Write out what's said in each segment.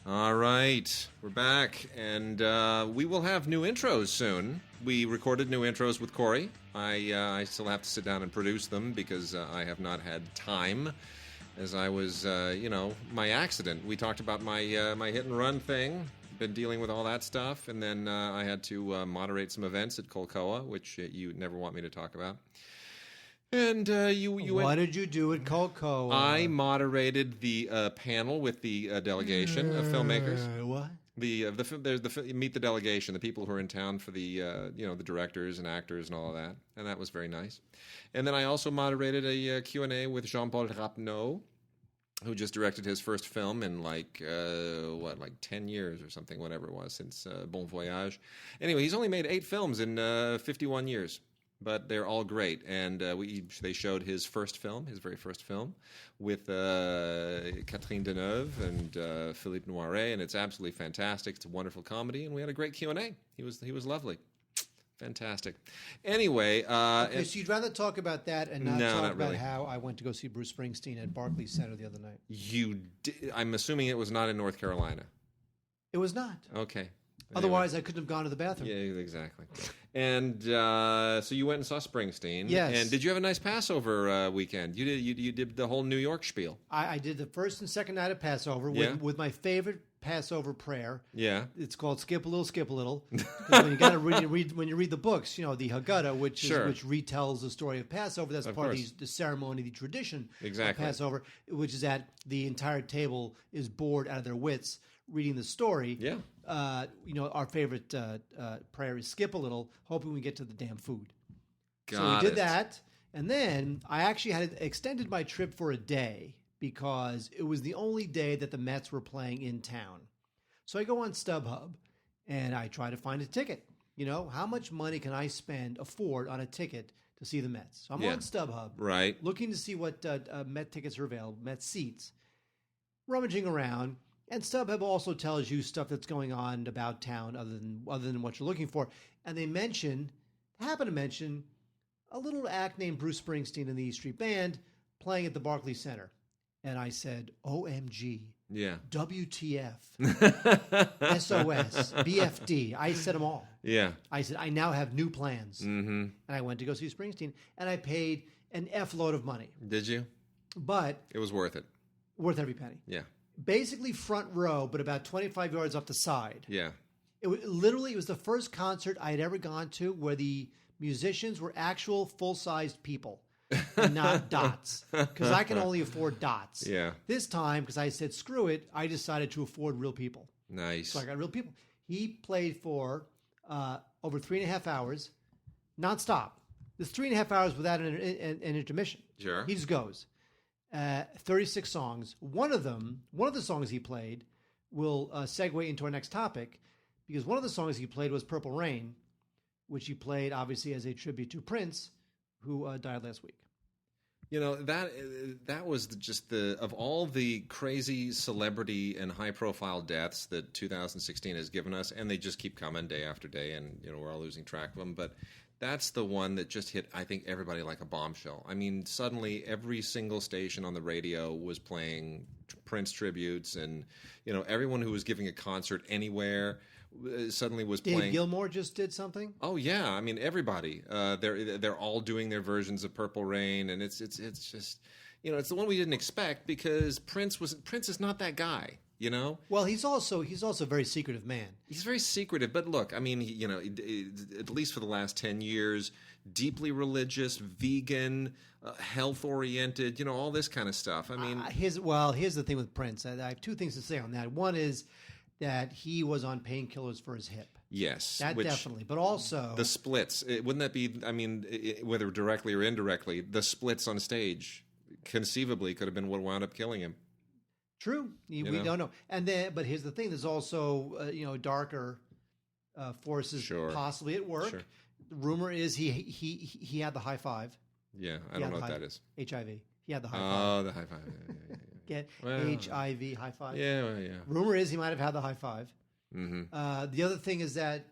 All right, we're back, and we will have new intros soon. We recorded new intros with Corey. I still have to sit down and produce them because I have not had time, as I was, my accident. We talked about my my hit and run thing. Been dealing with all that stuff, and then I had to moderate some events at Kolkoa, which you never want me to talk about. And what did you do at Kolkoa? I moderated the panel with the delegation of filmmakers. What? There's the meet the delegation, the people who are in town for the the directors and actors and all of that, and that was very nice. And then I also moderated a Q&A with Jean-Paul Rapneau, who just directed his first film in like 10 years or something, whatever it was, since Bon Voyage. Anyway, he's only made 8 films in 51 years. But they're all great, and they showed his very first film, with Catherine Deneuve and Philippe Noiret, and it's absolutely fantastic. It's a wonderful comedy, and we had a great Q&A. He was lovely, fantastic. Anyway, so you'd rather talk about that and not talk about really. How I went to go see Bruce Springsteen at Barclays Center the other night. I'm assuming it was not in North Carolina. It was not. Okay. Otherwise, I couldn't have gone to the bathroom. Yeah, exactly. And so you went and saw Springsteen. Yes. And did you have a nice Passover weekend? You did the whole New York spiel. I did the first and second night of Passover with my favorite Passover prayer. Yeah. It's called "Skip a Little, Skip a Little." When you got to read when you read the books, the Haggadah, which retells the story of Passover. That's part of the ceremony, the tradition of Passover, which is that the entire table is bored out of their wits reading the story. Yeah. Our favorite prayer is "Skip a little," hoping we get to the damn food. So we did that, and then I actually had extended my trip for a day because it was the only day that the Mets were playing in town. So I go on StubHub and I try to find a ticket. How much money can I afford on a ticket to see the Mets? So I'm on StubHub, right, looking to see what Met tickets are available, Met seats, rummaging around. And StubHub also tells you stuff that's going on about town other than what you're looking for. And they happen to mention a little act named Bruce Springsteen and the E Street Band playing at the Barclays Center. And I said, OMG. Yeah. WTF. SOS. BFD. I said them all. Yeah. I said, I now have new plans. Mm-hmm. And I went to go see Springsteen. And I paid an F load of money. Did you? But it was worth it. Worth every penny. Yeah. Basically front row, but about 25 yards off the side. Yeah. It was the first concert I had ever gone to where the musicians were actual full-sized people and not dots, because I can only afford dots. Yeah. This time, because I said, screw it, I decided to afford real people. Nice. So I got real people. He played for over 3.5 hours, nonstop. There's 3.5 hours without an intermission. Sure. He just goes. 36 songs. One of the songs he played will segue into our next topic, because one of the songs he played was Purple Rain, which he played obviously as a tribute to Prince, who died last week. That was just of all the crazy celebrity and high profile deaths that 2016 has given us, and they just keep coming day after day, and we're all losing track of them, but that's the one that just hit, I think, everybody like a bombshell. I mean, suddenly every single station on the radio was playing Prince tributes, and everyone who was giving a concert anywhere suddenly was playing. Dave Gilmour just did something. Oh yeah, I mean everybody. They're all doing their versions of Purple Rain, and it's just it's the one we didn't expect, because Prince is not that guy. Well, he's also a very secretive man. He's very secretive, but look, I mean, at least for the last 10 years, deeply religious, vegan, health-oriented, all this kind of stuff. I mean, here's the thing with Prince. I have two things to say on that. One is that he was on painkillers for his hip. Yes. That definitely. But also the splits. Wouldn't that be, I mean, whether directly or indirectly, the splits on stage conceivably could have been what wound up killing him. True. We don't know. But here's the thing. There's also, darker forces possibly at work. Sure. The rumor is he had the high five. Yeah, I don't know what that is. HIV. He had the high five. Oh, the high five. Yeah. Get Well, HIV, high five. Yeah, well, yeah. Rumor is he might have had the high five. Mm-hmm. The other thing is that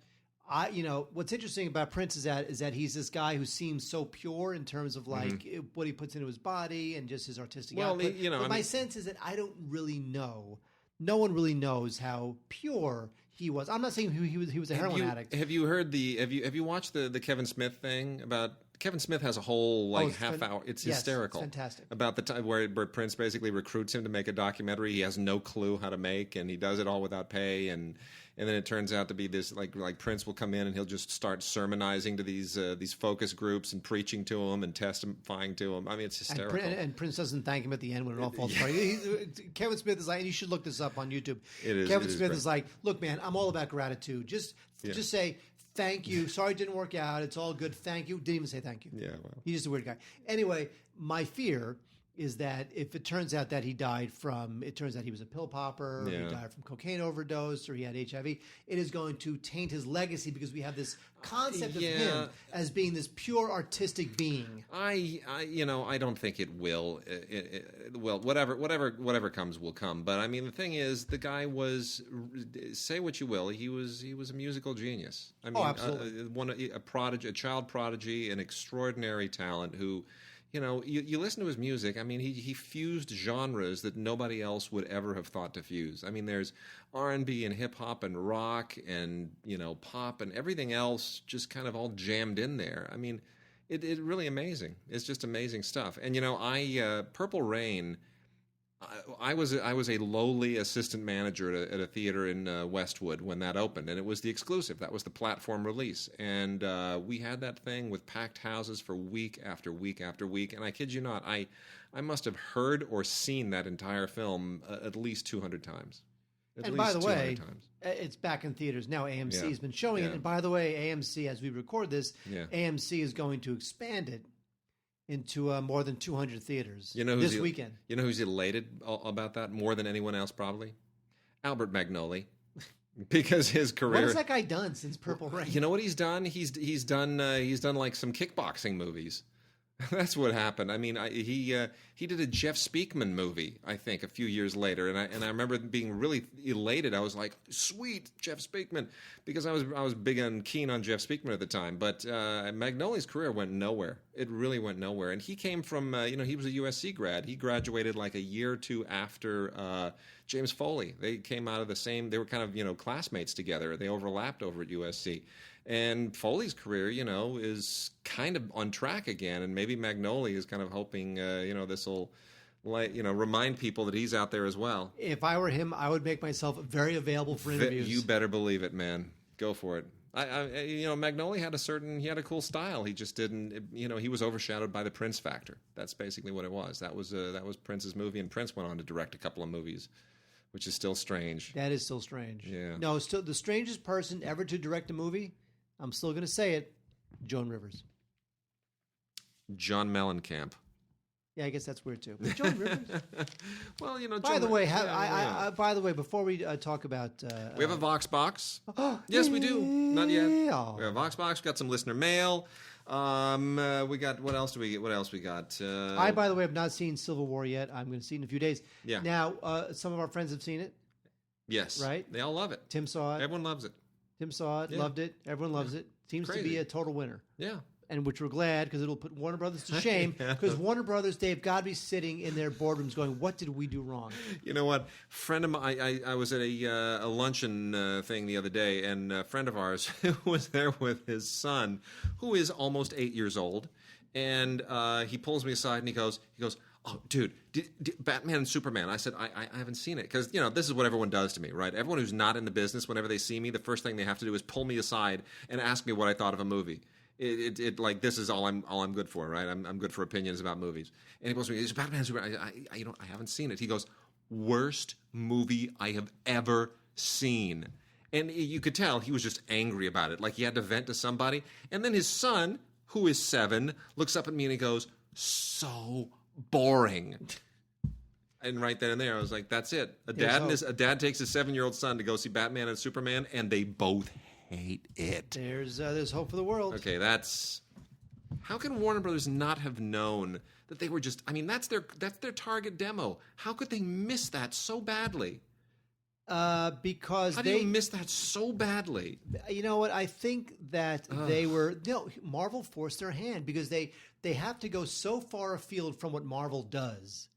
what's interesting about Prince is that he's this guy who seems so pure in terms of like what he puts into his body and just his artistic output. But my sense is that I don't really know. No one really knows how pure he was. I'm not saying he was a heroin addict. Have you heard have you watched the Kevin Smith thing about? Kevin Smith has a whole half hour. It's hysterical. It's fantastic. About the time where Prince basically recruits him to make a documentary. He has no clue how to make, and he does it all without pay. And then it turns out to be this like Prince will come in and he'll just start sermonizing to these focus groups and preaching to them and testifying to them. I mean, it's hysterical. And Prince doesn't thank him at the end when it all falls apart. Kevin Smith is like, and you should look this up on YouTube. Kevin Smith is like, look, man, I'm all about gratitude. Just say. Thank you. Sorry it didn't work out. It's all good. Thank you. Didn't even say thank you. Yeah, well. He's just a weird guy. Anyway, my fear is that if it turns out that he was a pill popper, or he died from cocaine overdose, or he had HIV, it is going to taint his legacy because we have this concept of him as being this pure artistic being. I don't think it will. Well, whatever comes will come. But I mean, the thing is, the guy was. Say what you will, he was a musical genius. I mean, absolutely. a prodigy, a child prodigy, an extraordinary talent who. You listen to his music. I mean, he fused genres that nobody else would ever have thought to fuse. I mean, there's R&B and hip hop and rock and pop and everything else just kind of all jammed in there. I mean, it really amazing. It's just amazing stuff. And Purple Rain. I was a lowly assistant manager at a theater in Westwood when that opened, and it was the exclusive. That was the platform release, and we had that thing with packed houses for week after week after week. And I kid you not, I must have heard or seen that entire film at least 200 times. And by the way, it's back in theaters now. AMC has been showing it. And by the way, AMC, as we record this, AMC is going to expand it into more than 200 theaters this weekend. You know who's elated about that more than anyone else probably? Albert Magnoli. Because his career. What has that guy done since Purple Rain? You know what he's done? He's done like some kickboxing movies. That's what happened. I mean, he did a Jeff Speakman movie, I think, a few years later, and I remember being really elated. I was like, "Sweet, Jeff Speakman," because I was big and keen on Jeff Speakman at the time. But Magnoli's career went nowhere. It really went nowhere. And he came from, he was a USC grad. He graduated like a year or two after James Foley. They came out of the same. They were kind of classmates together. They overlapped over at USC. And Foley's career, is kind of on track again, and maybe Magnoli is kind of hoping, this will, remind people that he's out there as well. If I were him, I would make myself very available for interviews. You better believe it, man. Go for it. Magnoli had a cool style. He just didn't, he was overshadowed by the Prince factor. That's basically what it was. That was Prince's movie, and Prince went on to direct a couple of movies. Which is still strange. That is still strange. Yeah. No, still the strangest person ever to direct a movie. I'm still going to say it. Joan Rivers. John Mellencamp. Yeah, I guess that's weird too. But Joan Rivers. Well, By the way, before we talk about, we have a Vox box. Yes, we do. Not yet. We have a Vox box. We got some listener mail. We got what else we got? I, by the way, have not seen Civil War yet. I'm going to see it in a few days. Yeah. Now, some of our friends have seen it. Yes. Right. They all love it. Tim saw it. Everyone loves it. Tim saw it. Loved it. Everyone loves it. Seems to be a total winner. Yeah. And which we're glad because it'll put Warner Brothers to shame. Because Warner Brothers, they've got to be sitting in their boardrooms going, "What did we do wrong?" You know what? Friend of mine, I was at a luncheon thing the other day, and a friend of ours was there with his son, who is almost 8 years old, and he pulls me aside and he goes, "Oh, dude, Batman and Superman." I said, I haven't seen it. Because, this is what everyone does to me, right? Everyone who's not in the business, whenever they see me, the first thing they have to do is pull me aside and ask me what I thought of a movie. It like, this is all I'm good for, right? I'm good for opinions about movies. And he goes to me, "It's Batman and Superman." I haven't seen it. He goes, "Worst movie I have ever seen." And you could tell he was just angry about it. Like he had to vent to somebody. And then his son, who is 7, looks up at me and he goes, "So boring." And right then and there, I was like, "That's it." A dad takes his 7-year-old son to go see Batman and Superman, and they both hate it. There's hope for the world. Okay, how can Warner Brothers not have known that they were just. I mean, that's their target demo. How could they miss that so badly? Because how do you miss that so badly? You know what? I think that Marvel forced their hand because they have to go so far afield from what Marvel does,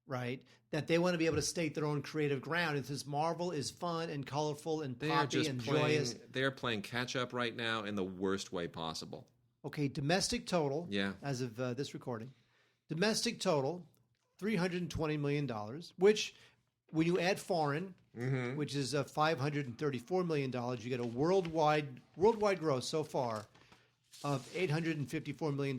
right? That they want to be able to state their own creative ground. And since Marvel is fun and colorful and poppy and joyous, they are playing catch up right now in the worst way possible. Okay, domestic total. Yeah. As of this recording, domestic total, $320 million, which when you add foreign. Mm-hmm. Which is $534 million. You get a worldwide gross so far of $854 million.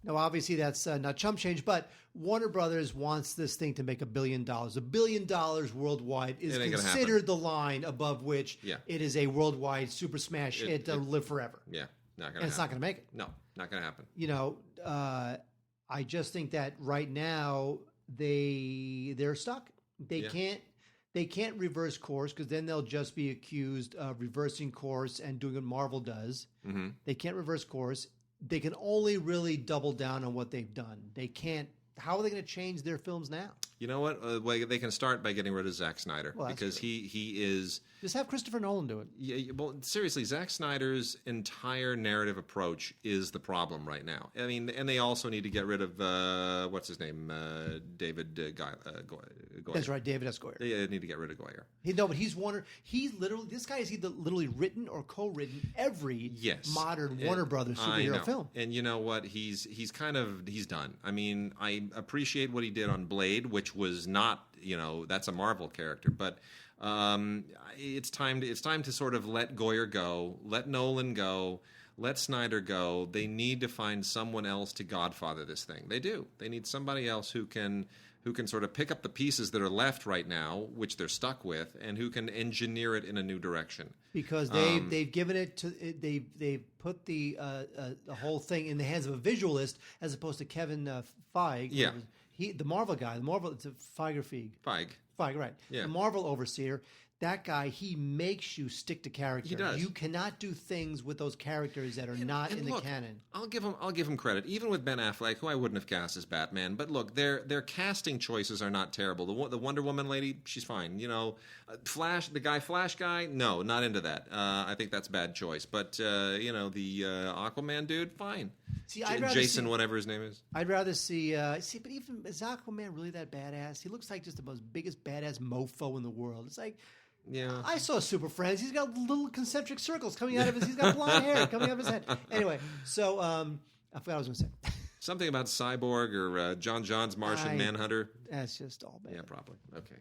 Now, obviously, that's not chump change, but Warner Brothers wants this thing to make $1 billion. $1 billion worldwide is considered the line above which it is a worldwide super smash hit to live forever. Yeah, not going to happen. And it's not going to make it. No, not going to happen. You know, I just think that right now they're stuck. They can't reverse course because then they'll just be accused of reversing course and doing what Marvel does. Mm-hmm. They can't reverse course. They can only really double down on what they've done. They can't. How are they going to change their films now? You know what? Well, they can start by getting rid of Zack Snyder because he is. Just have Christopher Nolan do it. Yeah, well, seriously, Zack Snyder's entire narrative approach is the problem right now. I mean, and they also need to get rid of what's his name, David Goyer. That's right, David S. Goyer. They need to get rid of Goyer. But he's Warner. He's literally this guy has either literally written or co-written every modern Warner Brothers superhero film. And you know what? He's done. I mean, I appreciate what he did on Blade, which was not, that's a Marvel character, but it's time to sort of let Goyer go, let Nolan go, let Snyder go. They need to find someone else to Godfather this thing. They do. They need somebody else who can sort of pick up the pieces that are left right now, which they're stuck with, and who can engineer it in a new direction. Because they've given it to they've put the whole thing in the hands of a visualist as opposed to Kevin Feige. Yeah. The Marvel guy. It's a Feige, right. Yeah. The Marvel overseer. That guy, he makes you stick to character. He does. You cannot do things with those characters that are not in the canon. I'll give him credit, even with Ben Affleck, who I wouldn't have cast as Batman. But look, their casting choices are not terrible. The Wonder Woman lady, she's fine. Flash guy, no, not into that. I think that's a bad choice. But the Aquaman dude, fine. See, Jason, whatever his name is. I'd rather see. But even is Aquaman really that badass? He looks like just the most biggest badass mofo in the world. It's like. Yeah, I saw Super Friends. He's got little concentric circles coming out of his. He's got blonde hair coming out of his head. Anyway, so I forgot what I was going to say. Something about Cyborg or John John's Martian Manhunter. That's just all bad. Yeah, probably. Okay.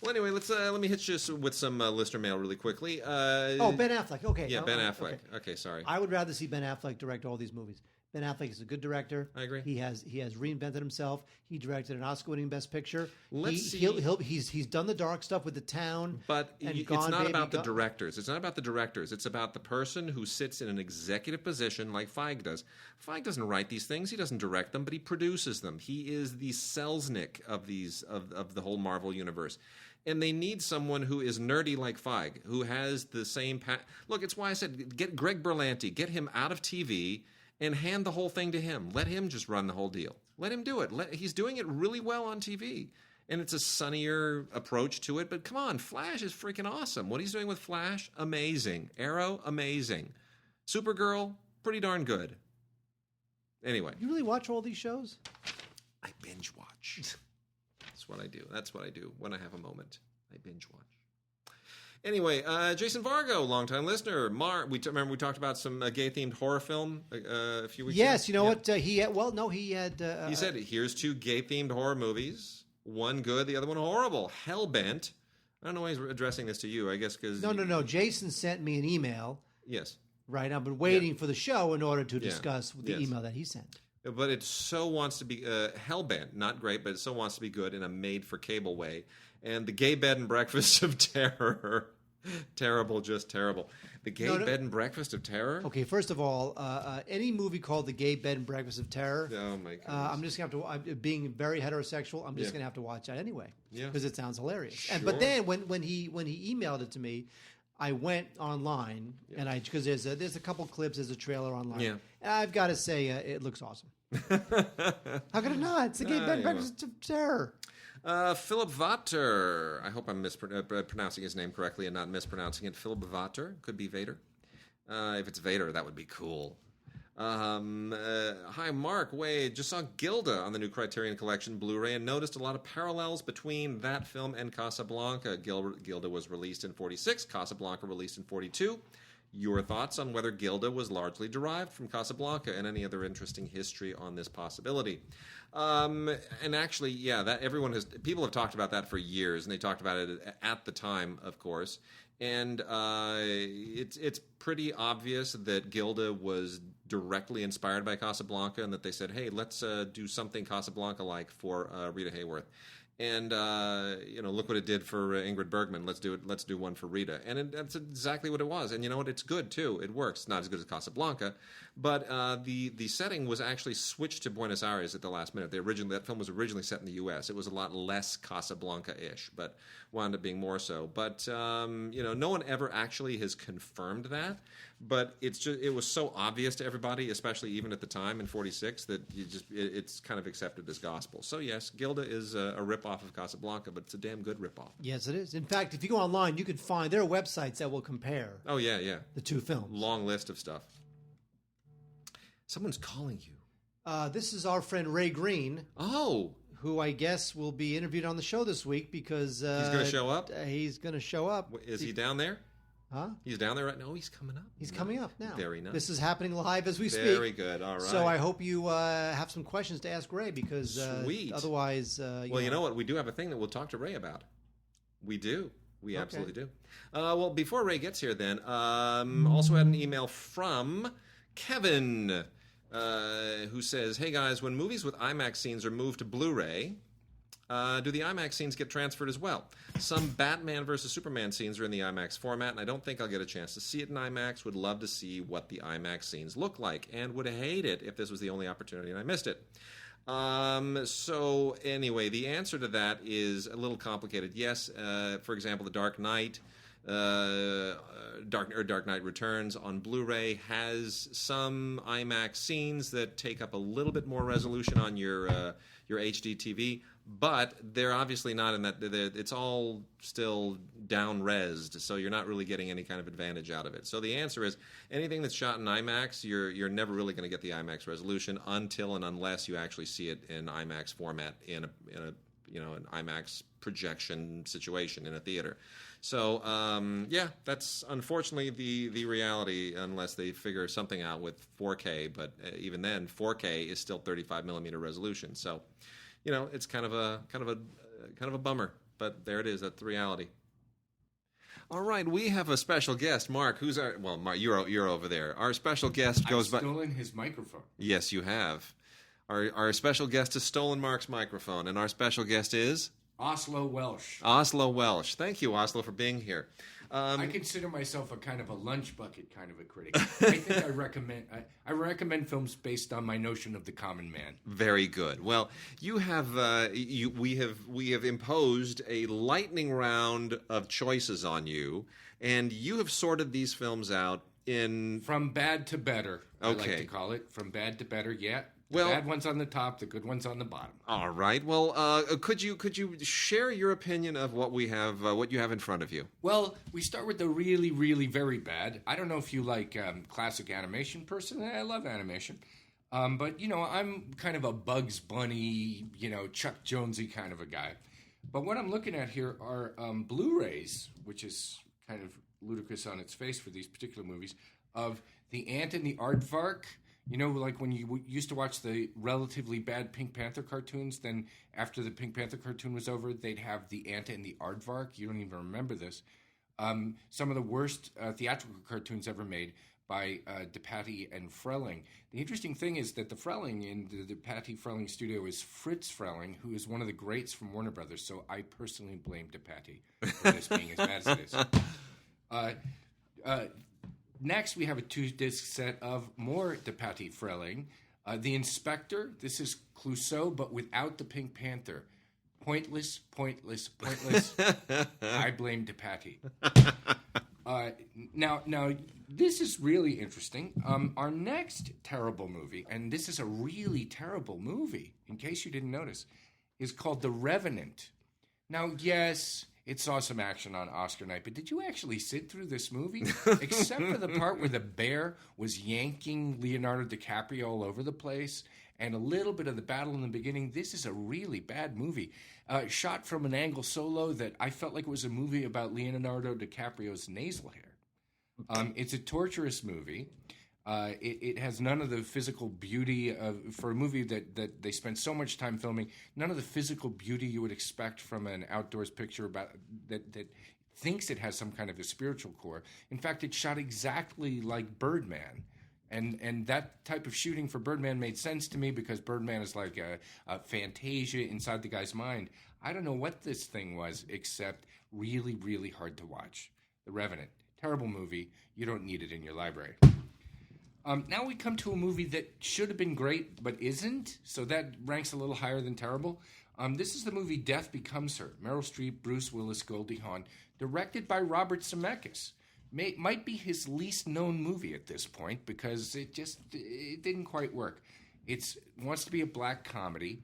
Well, anyway, let me hit you with some listener mail really quickly. Ben Affleck. Okay. Yeah, Ben Affleck. Okay, sorry. I would rather see Ben Affleck direct all these movies. Ben Affleck is a good director. I agree. He has reinvented himself. He directed an Oscar-winning Best Picture. He's done the dark stuff with The Town. But it's not about the directors. It's not about the directors. It's about the person who sits in an executive position like Feige does. Feige doesn't write these things. He doesn't direct them, but he produces them. He is the Selznick of the whole Marvel universe. And they need someone who is nerdy like Feige, who has the same... Look, it's why I said get Greg Berlanti. Get him out of TV... and hand the whole thing to him. Let him just run the whole deal. Let him do it. He's doing it really well on TV. And it's a sunnier approach to it. But come on, Flash is freaking awesome. What he's doing with Flash, amazing. Arrow, amazing. Supergirl, pretty darn good. Anyway. You really watch all these shows? I binge watch. That's what I do. That's what I do when I have a moment. I binge watch. Anyway, Jason Vargo, longtime listener. Remember we talked about some gay-themed horror film a few weeks ago? Yes, you know what? He had... he said, here's two gay-themed horror movies. One good, the other one horrible. Hellbent. I don't know why he's addressing this to you, I guess because... No. Jason sent me an email. Yes. Right, I've been waiting for the show in order to discuss the email that he sent. But it so wants to be Hellbent, not great, but it so wants to be good in a made-for-cable way. And the gay bed and breakfast of terror. Terrible, just terrible. The gay bed and breakfast of terror? Okay, first of all, any movie called The Gay Bed and Breakfast of Terror, oh my goodness. I'm just going to have to, being very heterosexual, I'm just going to have to watch that anyway. Yeah. Because it sounds hilarious. Sure. But then when he emailed it to me, I went online, and because there's a couple clips, there's a trailer online. Yeah. And I've got to say, it looks awesome. How could it not? It's the gay Ben breakfast of terror. Philip Vater. I hope I'm pronouncing his name correctly and not mispronouncing it. Philip Vater. Could be Vader. If it's Vader, that would be cool. Hi, Mark. Wade. Just saw Gilda on the new Criterion Collection Blu-ray and noticed a lot of parallels between that film and Casablanca. Gilda was released in 46. Casablanca released in 42. Your thoughts on whether Gilda was largely derived from Casablanca and any other interesting history on this possibility? And actually, yeah, that people have talked about that for years, and they talked about it at the time, of course. And it's pretty obvious that Gilda was directly inspired by Casablanca, and that they said, "Hey, let's do something Casablanca-like for Rita Hayworth." And look what it did for Ingrid Bergman. Let's do one for Rita, and that's exactly what it was. And you know what? It's good too. It works. Not as good as Casablanca, but the setting was actually switched to Buenos Aires at the last minute. That film was originally set in the U.S. It was a lot less Casablanca-ish, but wound up being more so. But no one ever actually has confirmed that. But it was so obvious to everybody, especially even at the time in 46, that it's kind of accepted as gospel. So yes, Gilda is a ripoff of Casablanca, but it's a damn good ripoff. Yes, it is. In fact, if you go online, you can find there are websites that will compare. Oh yeah. The two films. Long list of stuff. Someone's calling you. This is our friend Ray Green. Oh. Who I guess will be interviewed on the show this week because he's going to show up. He's going to show up. Is he down there? Huh? He's down there right now. He's coming up. He's coming up now. Very nice. This is happening live as we speak. Very good. All right. So I hope you have some questions to ask Ray because Sweet. Otherwise, you know what? We do have a thing that we'll talk to Ray about. We do. We absolutely do. Well, before Ray gets here, then, also had an email from Kevin, who says, "Hey guys, when movies with IMAX scenes are moved to Blu-ray, do the IMAX scenes get transferred as well? Some Batman versus Superman scenes are in the IMAX format, and I don't think I'll get a chance to see it in IMAX. Would love to see what the IMAX scenes look like, and would hate it if this was the only opportunity and I missed it." So anyway, the answer to that is a little complicated. Yes, for example, The Dark Knight, Dark Knight Returns on Blu-ray has some IMAX scenes that take up a little bit more resolution on your HD TV. But they're obviously not in that. It's all still down-resed, so you're not really getting any kind of advantage out of it. So the answer is anything that's shot in IMAX, you're never really going to get the IMAX resolution until and unless you actually see it in IMAX format in an IMAX projection situation in a theater. So that's unfortunately the reality unless they figure something out with 4K. But even then, 4K is still 35 millimeter resolution. So. It's kind of a bummer, but there it is. That's the reality. All right, we have a special guest, Mark. Mark? You're over there. Our special guest goes by. I've stolen his microphone. Yes, you have. Our special guest has stolen Mark's microphone, and our special guest is Oslo Welsh. Oslo Welsh. Thank you, Oslo, for being here. I consider myself a kind of a lunch bucket kind of a critic. I think I recommend films based on my notion of the common man. Very good. Well, you have we have imposed a lightning round of choices on you, and you have sorted these films out in from bad to better. Okay. I like to call it from bad to better. Yeah. The bad one's on the top, the good one's on the bottom. All right. Well, could you share your opinion of what we have, what you have in front of you? Well, we start with the really, really very bad. I don't know if you like classic animation. Personally, I love animation. But, I'm kind of a Bugs Bunny, Chuck Jonesy kind of a guy. But what I'm looking at here are Blu-rays, which is kind of ludicrous on its face for these particular movies, of The Ant and the Aardvark. Like when you used to watch the relatively bad Pink Panther cartoons, then after the Pink Panther cartoon was over, they'd have The Ant and the Aardvark. You don't even remember this. Some of the worst theatrical cartoons ever made by DePatie and Freleng. The interesting thing is that the Freleng in the DePatie Freleng studio is Fritz Freleng, who is one of the greats from Warner Brothers, so I personally blame DePatie for this being as bad as it is. Next, we have a 2-disc set of more DePatie Freleng. The Inspector. This is Clouseau, but without the Pink Panther. Pointless. I blame DePatie. Now, this is really interesting. Our next terrible movie, and this is a really terrible movie, in case you didn't notice, is called The Revenant. Now, yes, it saw some action on Oscar night, but did you actually sit through this movie? Except for the part where the bear was yanking Leonardo DiCaprio all over the place, and a little bit of the battle in the beginning. This is a really bad movie. Shot from an angle so low that I felt like it was a movie about Leonardo DiCaprio's nasal hair. It's a torturous movie. It has none of the physical beauty for a movie that they spent so much time filming. None of the physical beauty you would expect from an outdoors picture about that thinks it has some kind of a spiritual core. In fact, it's shot exactly like Birdman. And that type of shooting for Birdman made sense to me because Birdman is like a fantasia inside the guy's mind. I don't know what this thing was, except really, really hard to watch. The Revenant. Terrible movie. You don't need it in your library. Now we come to a movie that should have been great, but isn't. So that ranks a little higher than terrible. This is the movie Death Becomes Her. Meryl Streep, Bruce Willis, Goldie Hawn. Directed by Robert Zemeckis. Might be his least known movie at this point because it didn't quite work. It wants to be a black comedy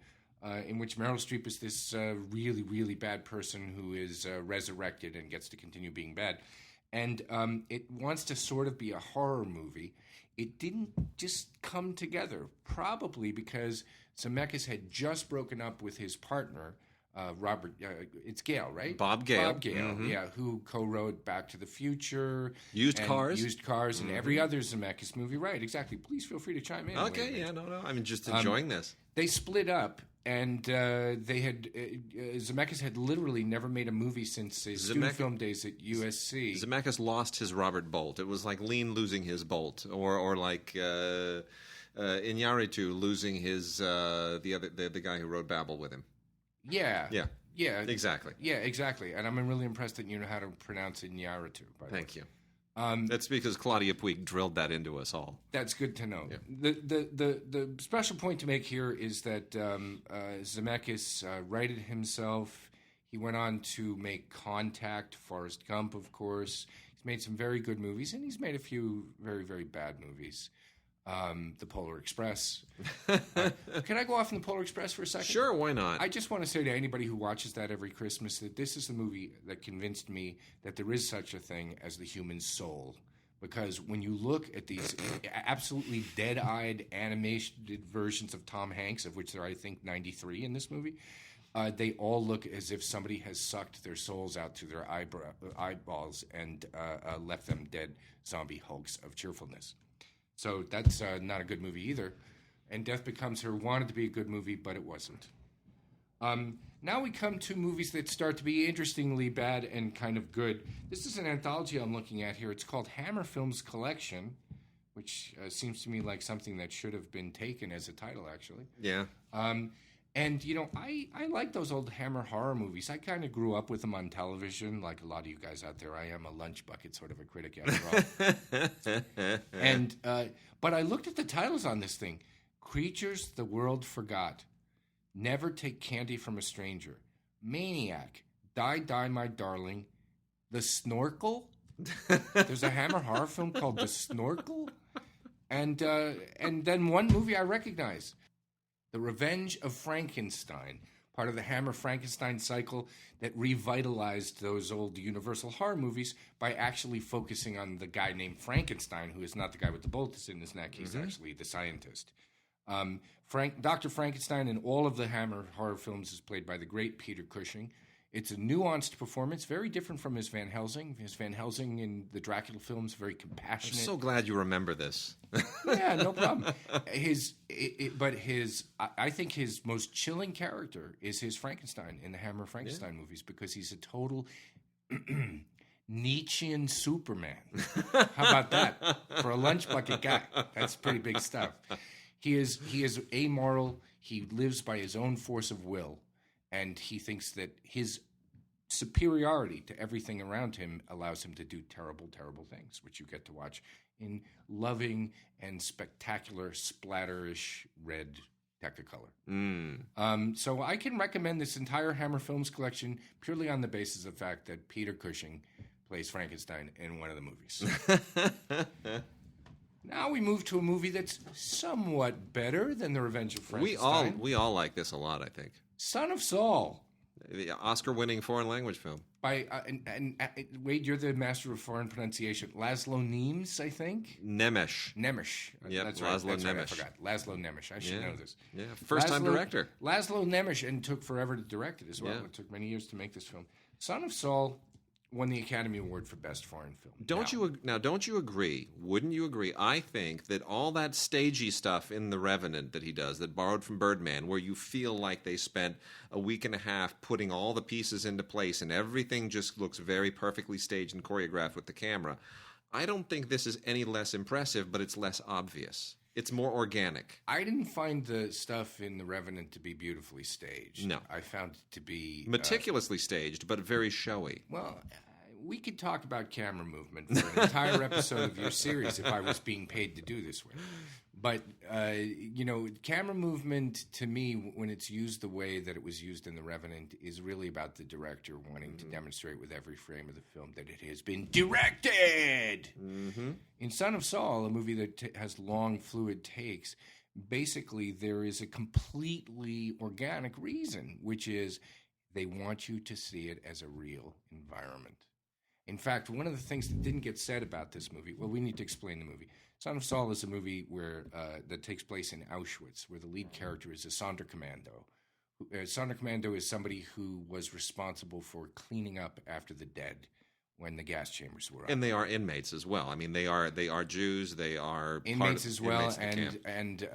in which Meryl Streep is this really, really bad person who is resurrected and gets to continue being bad. And it wants to sort of be a horror movie. It didn't just come together, probably because Zemeckis had just broken up with his partner, Robert, it's Gale, right? Bob Gale. Bob Gale, yeah, who co-wrote Back to the Future. Used Cars, and every other Zemeckis movie. Right, exactly. Please feel free to chime in. Okay, yeah, no. I'm just enjoying this. They split up, and they had Zemeckis had literally never med a movie since his student film days at USC. Zemeckis lost his Robert Bolt. It was like Lean losing his Bolt, or like Iñárritu losing his the guy who wrote Babel with him. Yeah. Exactly. Yeah, exactly. And I'm really impressed that you know how to pronounce Iñárritu. Thank you. That's because Claudia Puig drilled that into us all. That's good to know. Yeah. The special point to make here is that Zemeckis righted himself. He went on to make Contact, Forrest Gump, of course. He's made some very good movies, and he's made a few very, very bad movies. The Polar Express. Can I go off on the Polar Express for a second? Sure, why not? I just want to say to anybody who watches that every Christmas that this is the movie that convinced me that there is such a thing as the human soul. Because when you look at these absolutely dead-eyed animated versions of Tom Hanks, of which there are, I think, 93 in this movie, they all look as if somebody has sucked their souls out through their eyeballs and left them dead zombie hulks of cheerfulness. So that's not a good movie either. And Death Becomes Her wanted to be a good movie, but it wasn't. Now we come to movies that start to be interestingly bad and kind of good. This is an anthology I'm looking at here. It's called Hammer Films Collection, which seems to me like something that should have been taken as a title, actually. Yeah. And, you know, I like those old Hammer horror movies. I kind of grew up with them on television, like a lot of you guys out there. I am a lunch bucket sort of a critic after all. And but I looked at the titles on this thing. Creatures the World Forgot. Never Take Candy from a Stranger. Maniac. Die, Die, My Darling. The Snorkel. There's a Hammer horror film called The Snorkel. And then one movie I recognize. The Revenge of Frankenstein, part of the Hammer Frankenstein cycle that revitalized those old Universal horror movies by actually focusing on the guy named Frankenstein, who is not the guy with the bolts in his neck. He's actually the scientist. Dr. Frankenstein in all of the Hammer horror films is played by the great Peter Cushing. It's a nuanced performance, very different from his Van Helsing. His Van Helsing in the Dracula films, very compassionate. I'm so glad you remember this. Yeah, no problem. I think his most chilling character is his Frankenstein in the Hammer Frankenstein movies because he's a total Nietzschean Superman. How about that? For a lunch bucket guy, that's pretty big stuff. He is amoral. He lives by his own force of will. And he thinks that his superiority to everything around him allows him to do terrible, terrible things, which you get to watch in loving and spectacular splatterish red Technicolor. So I can recommend this entire Hammer Films collection purely on the basis of the fact that Peter Cushing plays Frankenstein in one of the movies. Now we move to a movie that's somewhat better than The Revenge of Frankenstein. We all like this a lot, I think. Son of Saul. The Oscar-winning foreign language film. By Wade, you're the master of foreign pronunciation. Laszlo Nemes, I think. Nemes. Yep, that's Laszlo right. Nemes. I forgot. Laszlo Nemes. I should know this. Yeah, first-time director. Laszlo Nemes, and took forever to direct it as well. Yeah. It took many years to make this film. Son of Saul won the Academy Award for Best Foreign Film. Don't you agree? Wouldn't you agree? I think that all that stagey stuff in The Revenant that he does, that borrowed from Birdman, where you feel like they spent a week and a half putting all the pieces into place and everything just looks very perfectly staged and choreographed with the camera. I don't think this is any less impressive, but it's less obvious. It's more organic. I didn't find the stuff in The Revenant to be beautifully staged. No. I found it to be... meticulously staged, but very showy. Well, we could talk about camera movement for an entire episode of your series if I was being paid to do this with. But, camera movement, to me, when it's used the way that it was used in The Revenant, is really about the director wanting to demonstrate with every frame of the film that it has been directed. Mm-hmm. In Son of Saul, a movie that has long, fluid takes, basically there is a completely organic reason, which is they want you to see it as a real environment. In fact, one of the things that didn't get said about this movie, well, we need to explain the movie. Son of Saul is a movie that takes place in Auschwitz, where the lead character is a Sonderkommando. Sonderkommando is somebody who was responsible for cleaning up after the dead when the gas chambers were up. And they are inmates as well. I mean, they are Jews. They are inmates as well. Inmates and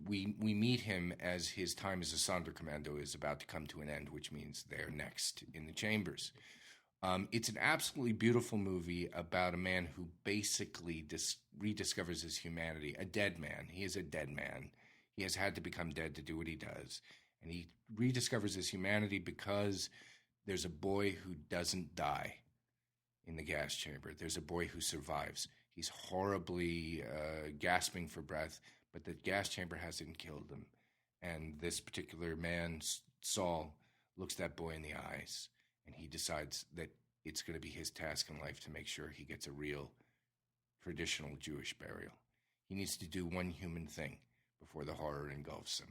we meet him as his time as a Sonderkommando is about to come to an end, which means they're next in the chambers. It's an absolutely beautiful movie about a man who basically rediscovers his humanity. A dead man. He is a dead man. He has had to become dead to do what he does. And he rediscovers his humanity because there's a boy who doesn't die in the gas chamber. There's a boy who survives. He's horribly gasping for breath, but the gas chamber hasn't killed him. And this particular man, Saul, looks that boy in the eyes. And he decides that it's going to be his task in life to make sure he gets a real traditional Jewish burial. He needs to do one human thing before the horror engulfs him.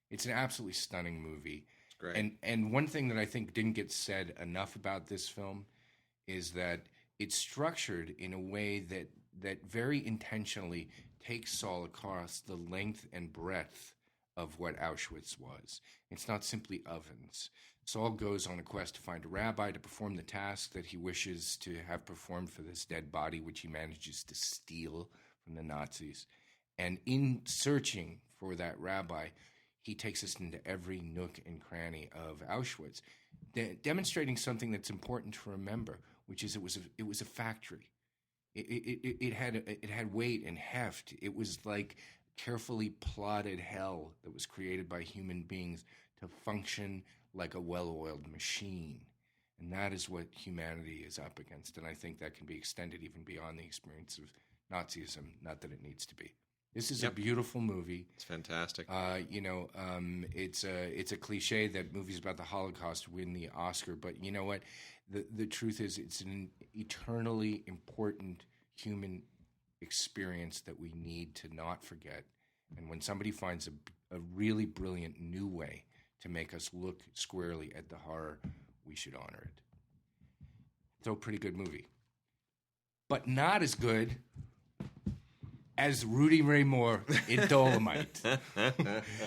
It's an absolutely stunning movie. It's great. And one thing that I think didn't get said enough about this film is that it's structured in a way that very intentionally takes Saul across the length and breadth of what Auschwitz was. It's not simply ovens. Saul goes on a quest to find a rabbi to perform the task that he wishes to have performed for this dead body, which he manages to steal from the Nazis. And in searching for that rabbi, he takes us into every nook and cranny of Auschwitz, demonstrating something that's important to remember, which is it was a factory. It had weight and heft. It was like carefully plotted hell that was created by human beings to function like a well-oiled machine. And that is what humanity is up against. And I think that can be extended even beyond the experience of Nazism, not that it needs to be. This is a beautiful movie. It's fantastic. It's a cliche that movies about the Holocaust win the Oscar, but you know what? The truth is it's an eternally important human experience that we need to not forget. And when somebody finds a really brilliant new way to make us look squarely at the horror, we should honor it. So, pretty good movie. But not as good as Rudy Ray Moore in Dolomite.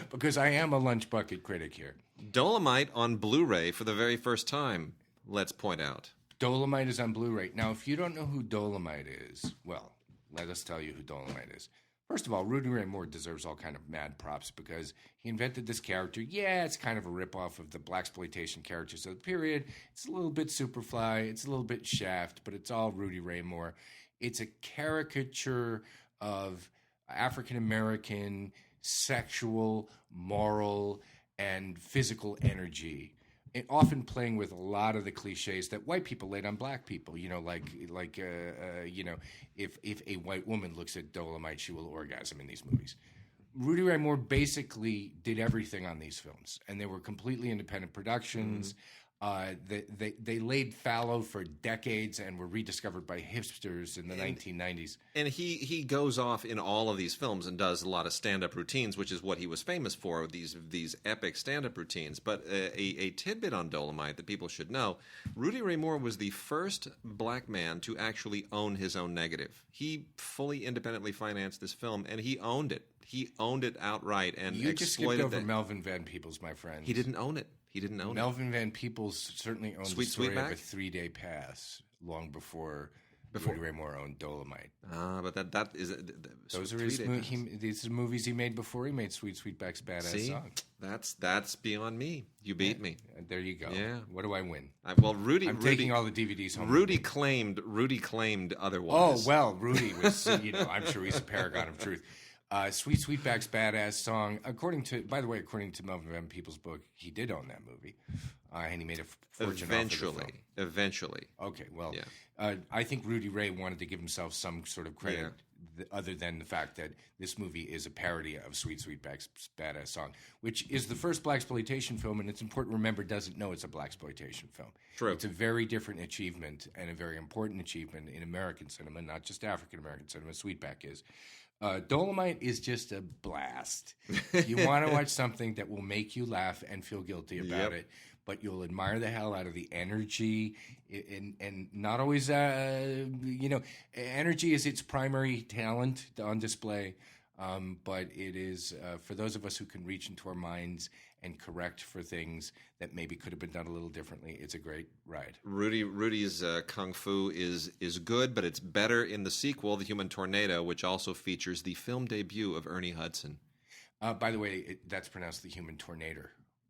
Because I am a lunch bucket critic here. Dolomite on Blu-ray for the very first time, let's point out. Dolomite is on Blu-ray. Now, if you don't know who Dolomite is, well, let us tell you who Dolomite is. First of all, Rudy Ray Moore deserves all kind of mad props because he invented this character. Yeah, it's kind of a ripoff of the blaxploitation characters of the period. It's a little bit Superfly. It's a little bit Shaft, but it's all Rudy Ray Moore. It's a caricature of African-American sexual, moral, and physical energy, and often playing with a lot of the cliches that white people laid on black people. You know, if a white woman looks at Dolomite, she will orgasm in these movies. Rudy Ray Moore basically did everything on these films, and they were completely independent productions. They laid fallow for decades and were rediscovered by hipsters in the 1990s. And he goes off in all of these films and does a lot of stand-up routines, which is what he was famous for, these epic stand-up routines. But a tidbit on Dolomite that people should know, Rudy Ray Moore was the first black man to actually own his own negative. He fully independently financed this film, and he owned it. He owned it outright and You just skipped exploited over it. Melvin Van Peebles, my friend. He didn't own it. He didn't own it. Melvin Van Peebles certainly owned Sweet the story of Sweetback? a 3-day pass long before Rudy Ray Moore owned Dolomite. But that is Those are these are movies he made before he made Sweet Sweetback's badass song. That's beyond me. You beat me. There you go. Yeah. What do I win? Rudy. I'm taking all the DVDs home. Rudy claimed otherwise. Oh well, Rudy was. I'm sure he's a paragon of truth. Sweet Sweetback's badass song. According to Melvin Van Peebles' book, he did own that movie, and he made a fortune Eventually. Okay, well, I think Rudy Ray wanted to give himself some sort of credit, other than the fact that this movie is a parody of Sweet Sweetback's badass song, which is the first blaxploitation film, and it's important to remember doesn't know it's a blaxploitation film. True. It's a very different achievement and a very important achievement in American cinema, not just African American cinema. Sweetback is. Dolomite is just a blast. You want to watch something that will make you laugh and feel guilty about it, but you'll admire the hell out of the energy, and not always, energy is its primary talent on display, but it is, for those of us who can reach into our minds and correct for things that maybe could have been done a little differently, it's a great ride. Rudy's kung fu is good, but it's better in the sequel, The Human Tornado, which also features the film debut of Ernie Hudson. By the way, that's pronounced The Human Tornado.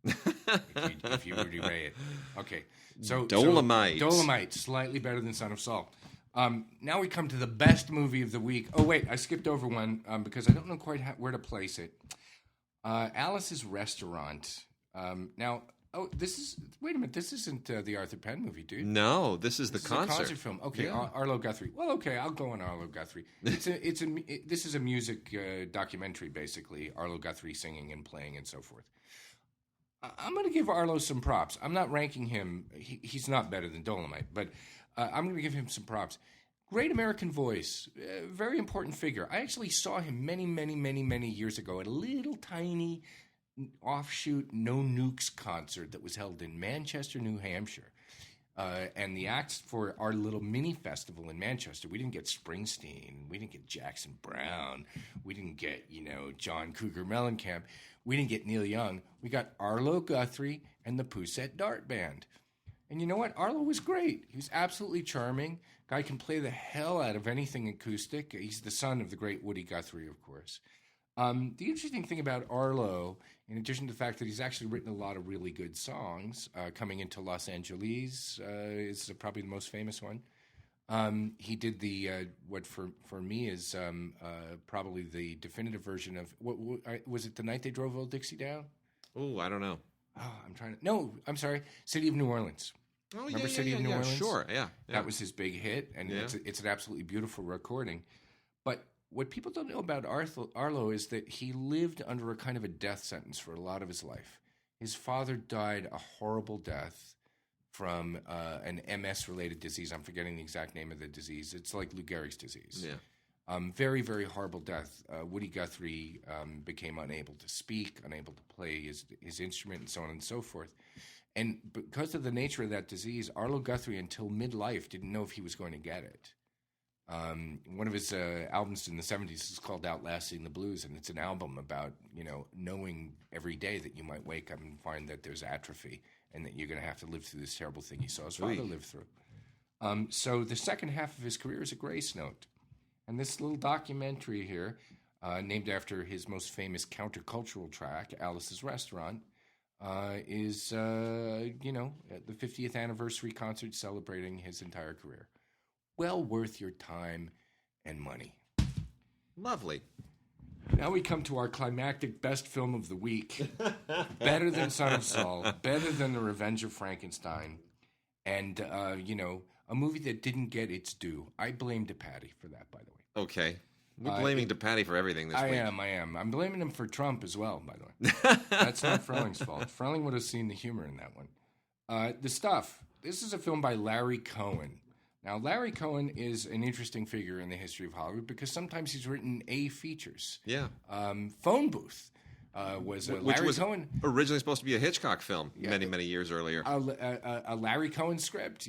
if you Rudy Ray it. Okay. So Dolomite, slightly better than Son of Saul. Now we come to the best movie of the week. Oh, wait, I skipped over one because I don't know quite where to place it. Alice's Restaurant. Wait a minute, this isn't the Arthur Penn movie, dude. No, this is the concert. A concert film. Okay, yeah. Arlo Guthrie. Well, okay, I'll go on Arlo Guthrie. This is a music documentary, basically. Arlo Guthrie singing and playing and so forth. I'm going to give Arlo some props. I'm not ranking him. He's not better than Dolomite, but I'm going to give him some props. Great American voice, very important figure. I actually saw him many, many, many, many years ago at a little tiny offshoot No Nukes concert that was held in Manchester, New Hampshire. And the acts for our little mini festival in Manchester, we didn't get Springsteen, we didn't get Jackson Browne, we didn't get, John Cougar Mellencamp, we didn't get Neil Young. We got Arlo Guthrie and the Poussette Dart Band. And you know what? Arlo was great. He was absolutely charming. Guy can play the hell out of anything acoustic. He's the son of the great Woody Guthrie, of course. The interesting thing about Arlo, in addition to the fact that he's actually written a lot of really good songs, Coming into Los Angeles is probably the most famous one. He did the what for me is probably the definitive version of what was it? The Night They Drove Old Dixie Down? Oh, I don't know. Oh, I'm sorry. City of New Orleans. Oh, Remember City of New Orleans? Sure, yeah. That was his big hit, and it's an absolutely beautiful recording. But what people don't know about Arlo is that he lived under a kind of a death sentence for a lot of his life. His father died a horrible death from an MS-related disease. I'm forgetting the exact name of the disease. It's like Lou Gehrig's disease. Yeah. Very, very horrible death. Woody Guthrie became unable to speak, unable to play his instrument, and so on and so forth. And because of the nature of that disease, Arlo Guthrie, until midlife, didn't know if he was going to get it. One of his albums in the 70s is called Outlasting the Blues, and it's an album about, knowing every day that you might wake up and find that there's atrophy and that you're going to have to live through this terrible thing he saw his father live through. So the second half of his career is a grace note. And this little documentary here, named after his most famous countercultural track, Alice's Restaurant, is, the 50th anniversary concert celebrating his entire career. Well worth your time and money. Lovely. Now we come to our climactic best film of the week. Better than Son of Saul, better than The Revenge of Frankenstein, and, a movie that didn't get its due. I blame DePatie for that, by the way. Okay. We're blaming DePatie for everything this week. I am. I'm blaming him for Trump as well, by the way. That's not Freleng's fault. Freleng would have seen the humor in that one. The Stuff. This is a film by Larry Cohen. Now, Larry Cohen is an interesting figure in the history of Hollywood because sometimes he's written A features. Yeah. Phone Booth was Which Larry was Cohen. originally supposed to be a Hitchcock film many years earlier. A Larry Cohen script,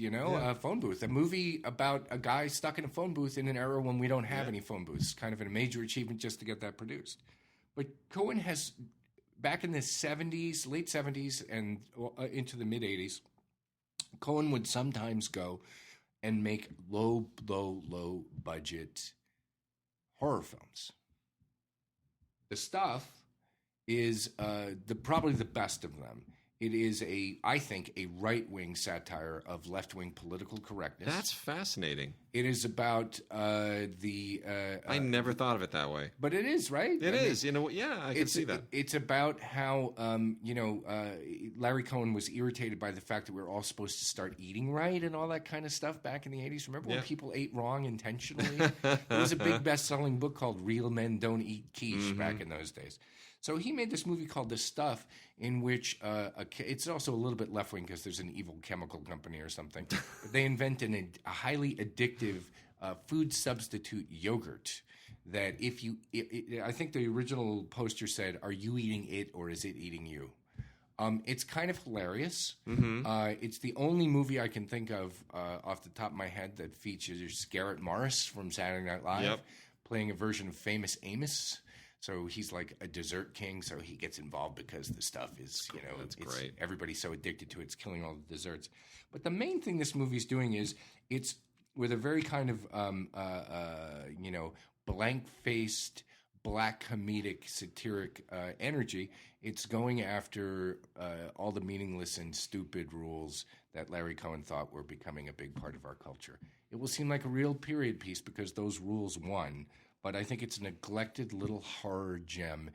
Phone Booth, a movie about a guy stuck in a phone booth in an era when we don't have any phone booths. Kind of a major achievement just to get that produced. But Cohen has, back in the 70s, late 70s, and into the mid 80s, Cohen would sometimes go and make low budget horror films. The Stuff is probably the best of them. It is I think, a right-wing satire of left-wing political correctness. That's fascinating. It is about I never thought of it that way. But it is, right? It is. I can see that. It's about how, Larry Cohen was irritated by the fact that we were all supposed to start eating right and all that kind of stuff back in the 80s. Remember when people ate wrong intentionally? There was a big best-selling book called Real Men Don't Eat Quiche back in those days. So he made this movie called The Stuff, in which it's also a little bit left-wing because there's an evil chemical company or something. But they invent a highly addictive food substitute yogurt that I think the original poster said, "Are you eating it or is it eating you?" It's kind of hilarious. It's the only movie I can think of off the top of my head that features Garrett Morris from Saturday Night Live playing a version of Famous Amos. So he's like a dessert king, so he gets involved because the stuff is, That's great. Everybody's so addicted to it, it's killing all the desserts. But the main thing this movie's doing is it's with a very kind of, blank-faced, black comedic, satiric energy. It's going after all the meaningless and stupid rules that Larry Cohen thought were becoming a big part of our culture. It will seem like a real period piece because those rules won. But I think it's a neglected little horror gem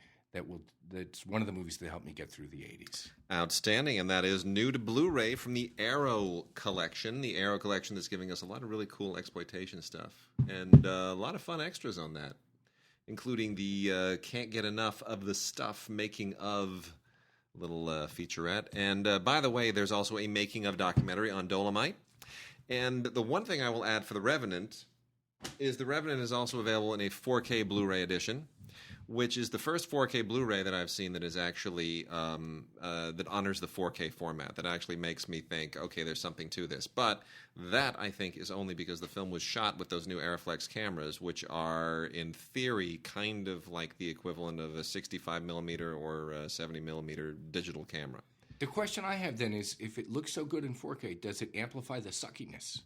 that's one of the movies that helped me get through the 80s. Outstanding, and that is new to Blu-ray from the Arrow collection. The Arrow collection that's giving us a lot of really cool exploitation stuff and a lot of fun extras on that, including the Can't Get Enough of the Stuff making of little featurette. And by the way, there's also a making of documentary on Dolomite. And the one thing I will add for The Revenant is The Revenant is also available in a 4K Blu-ray edition, which is the first 4K Blu-ray that I've seen that is actually that honors the 4K format, that actually makes me think, okay, there's something to this. But that, I think, is only because the film was shot with those new Arriflex cameras, which are, in theory, kind of like the equivalent of a 65mm or 70mm digital camera. The question I have then is, if it looks so good in 4K, does it amplify the suckiness?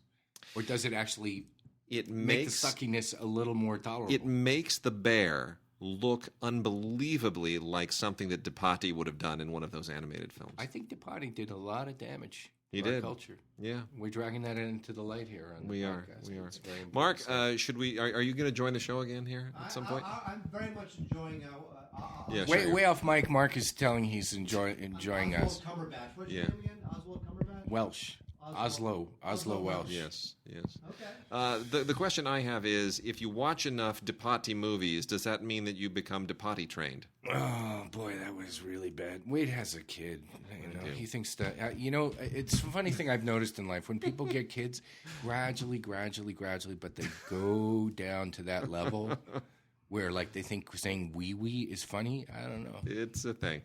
Or does it actually make the suckiness a little more tolerable? It makes the bear look unbelievably like something that DePatie would have done in one of those animated films. I think DePatie did a lot of damage to our culture. Yeah. We're dragging that into the light here on the podcast. We are. Mark, should we? Are you going to join the show again here at some point? I'm very much enjoying. Way off mic. Mark is telling he's enjoying us. Cumberbatch. What's your name again? Oswald Cumberbatch. Welsh. Oslo Welsh. Yes. Okay. The question I have is, if you watch enough DePatie movies, does that mean that you become DePatie trained? Oh boy, that was really bad. Wade has a kid. He thinks that. It's a funny thing I've noticed in life. When people get kids, gradually, but they go down to that level where, like, they think saying wee is funny. I don't know. It's a thing.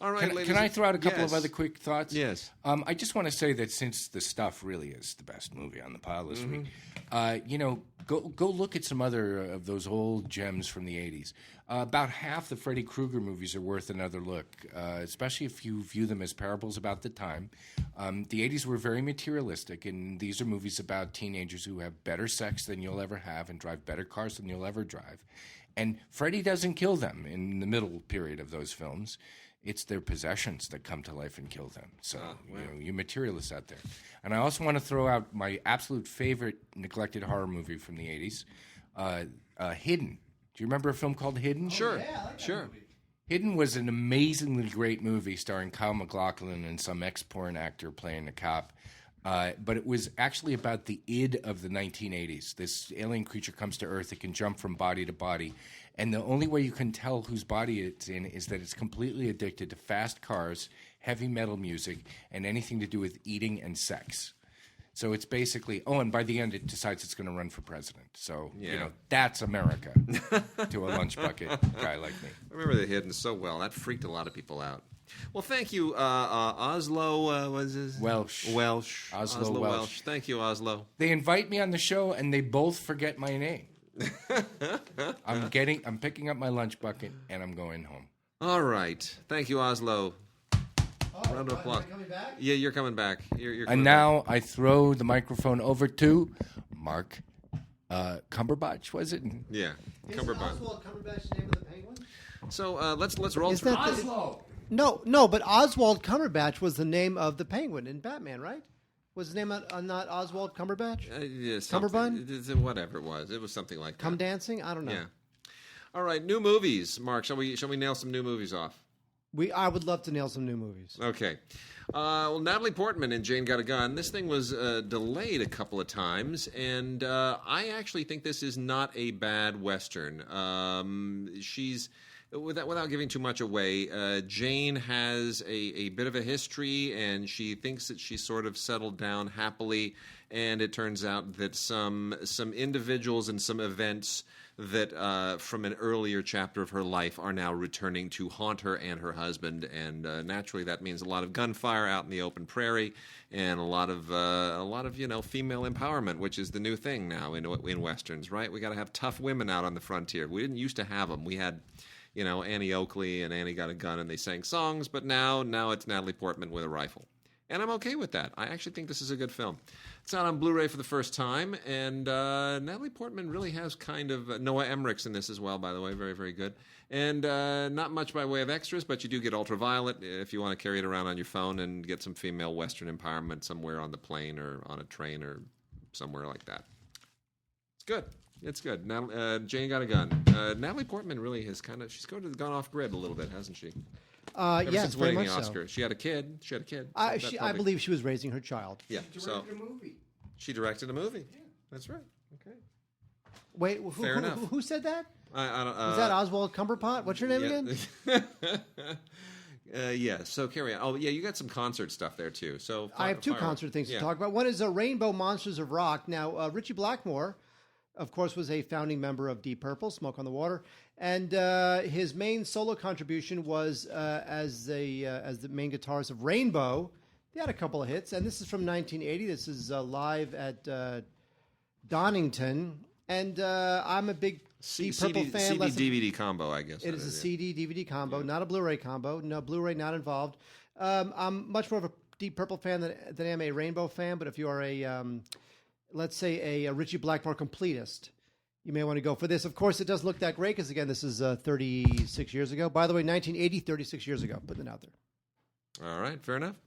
All right, can I throw out a couple of other quick thoughts? Yes. I just want to say that since The Stuff really is the best movie on the pile this week, go look at some other of those old gems from the 80s. About half the Freddy Krueger movies are worth another look, especially if you view them as parables about the time. The 80s were very materialistic, and these are movies about teenagers who have better sex than you'll ever have and drive better cars than you'll ever drive. And Freddy doesn't kill them in the middle period of those films. It's their possessions that come to life and kill them. So, you materialists out there. And I also want to throw out my absolute favorite neglected horror movie from the 80s, Hidden. Do you remember a film called Hidden? Sure. Yeah, I like that movie. Hidden was an amazingly great movie starring Kyle MacLachlan and some ex-porn actor playing a cop. But it was actually about the id of the 1980s. This alien creature comes to Earth. It can jump from body to body. And the only way you can tell whose body it's in is that it's completely addicted to fast cars, heavy metal music, and anything to do with eating and sex. So it's basically, and by the end it decides it's going to run for president. So, that's America to a lunch bucket guy like me. I remember the hidden so well. That freaked a lot of people out. Well, thank you, Oslo. Was his Welsh. Oslo Welsh. Thank you, Oslo. They invite me on the show, and they both forget my name. I'm picking up my lunch bucket, and I'm going home. All right. Thank you, Oslo. Round of applause. Am I coming back? Yeah, you're coming back. You're And now I throw the microphone over to Mark Cumberbatch, was it? Yeah, Isn't Oswald Cumberbatch the name of the penguin? So let's roll Is through. that Oslo! No, but Oswald Cumberbatch was the name of the penguin in Batman, right? Was his name not Oswald Cumberbatch? Cumberbund? Whatever it was. It was something like that. Come Dancing? I don't know. Yeah. All right, new movies. Mark, shall we nail some new movies off? I would love to nail some new movies. Okay. Well, Natalie Portman and Jane Got a Gun. This thing was delayed a couple of times, and I actually think this is not a bad Western. She's... Without giving too much away, Jane has a bit of a history, and she thinks that she's sort of settled down happily, and it turns out that some individuals and some events that from an earlier chapter of her life are now returning to haunt her and her husband, and naturally that means a lot of gunfire out in the open prairie, and a lot of female empowerment, which is the new thing now in westerns, right? We got to have tough women out on the frontier. We didn't used to have them. We had Annie Oakley and Annie Got a Gun, and they sang songs, but now it's Natalie Portman with a rifle. And I'm okay with that. I actually think this is a good film. It's out on Blu-ray for the first time, and Natalie Portman really has kind of... Noah Emmerich's in this as well, by the way. Very, very good. And not much by way of extras, but you do get Ultraviolet if you want to carry it around on your phone and get some female Western empowerment somewhere on the plane or on a train or somewhere like that. It's good. It's good. Jane Got a Gun. Natalie Portman really has she's gone off grid a little bit, hasn't she? Ever Yes, since very winning much the Oscar. so. She had a kid. I believe she was raising her child. Yeah. She directed a movie. She directed a movie. Yeah. That's right. Okay. Wait, Fair enough. who said that? I don't. Was that Oswald Cumberpot? What's your name again? Yeah. So carry on. Oh, yeah. You got some concert stuff there too. So I have two concert things to talk about. One is Rainbow Monsters of Rock. Now, Richie Blackmore, of course, was a founding member of Deep Purple, Smoke on the Water, and his main solo contribution was as the main guitarist of Rainbow. They had a couple of hits, and this is from 1980. This is live at Donington, and I'm a big Deep Purple fan. CD-DVD combo, I guess. It is a CD-DVD combo, not a Blu-ray combo. No, Blu-ray not involved. I'm much more of a Deep Purple fan than I am a Rainbow fan, but if you are let's say a Richie Blackmore completist, you may want to go for this. Of course, it doesn't look that great because, again, this is 36 years ago. By the way, 1980, 36 years ago. Putting it out there. All right, fair enough.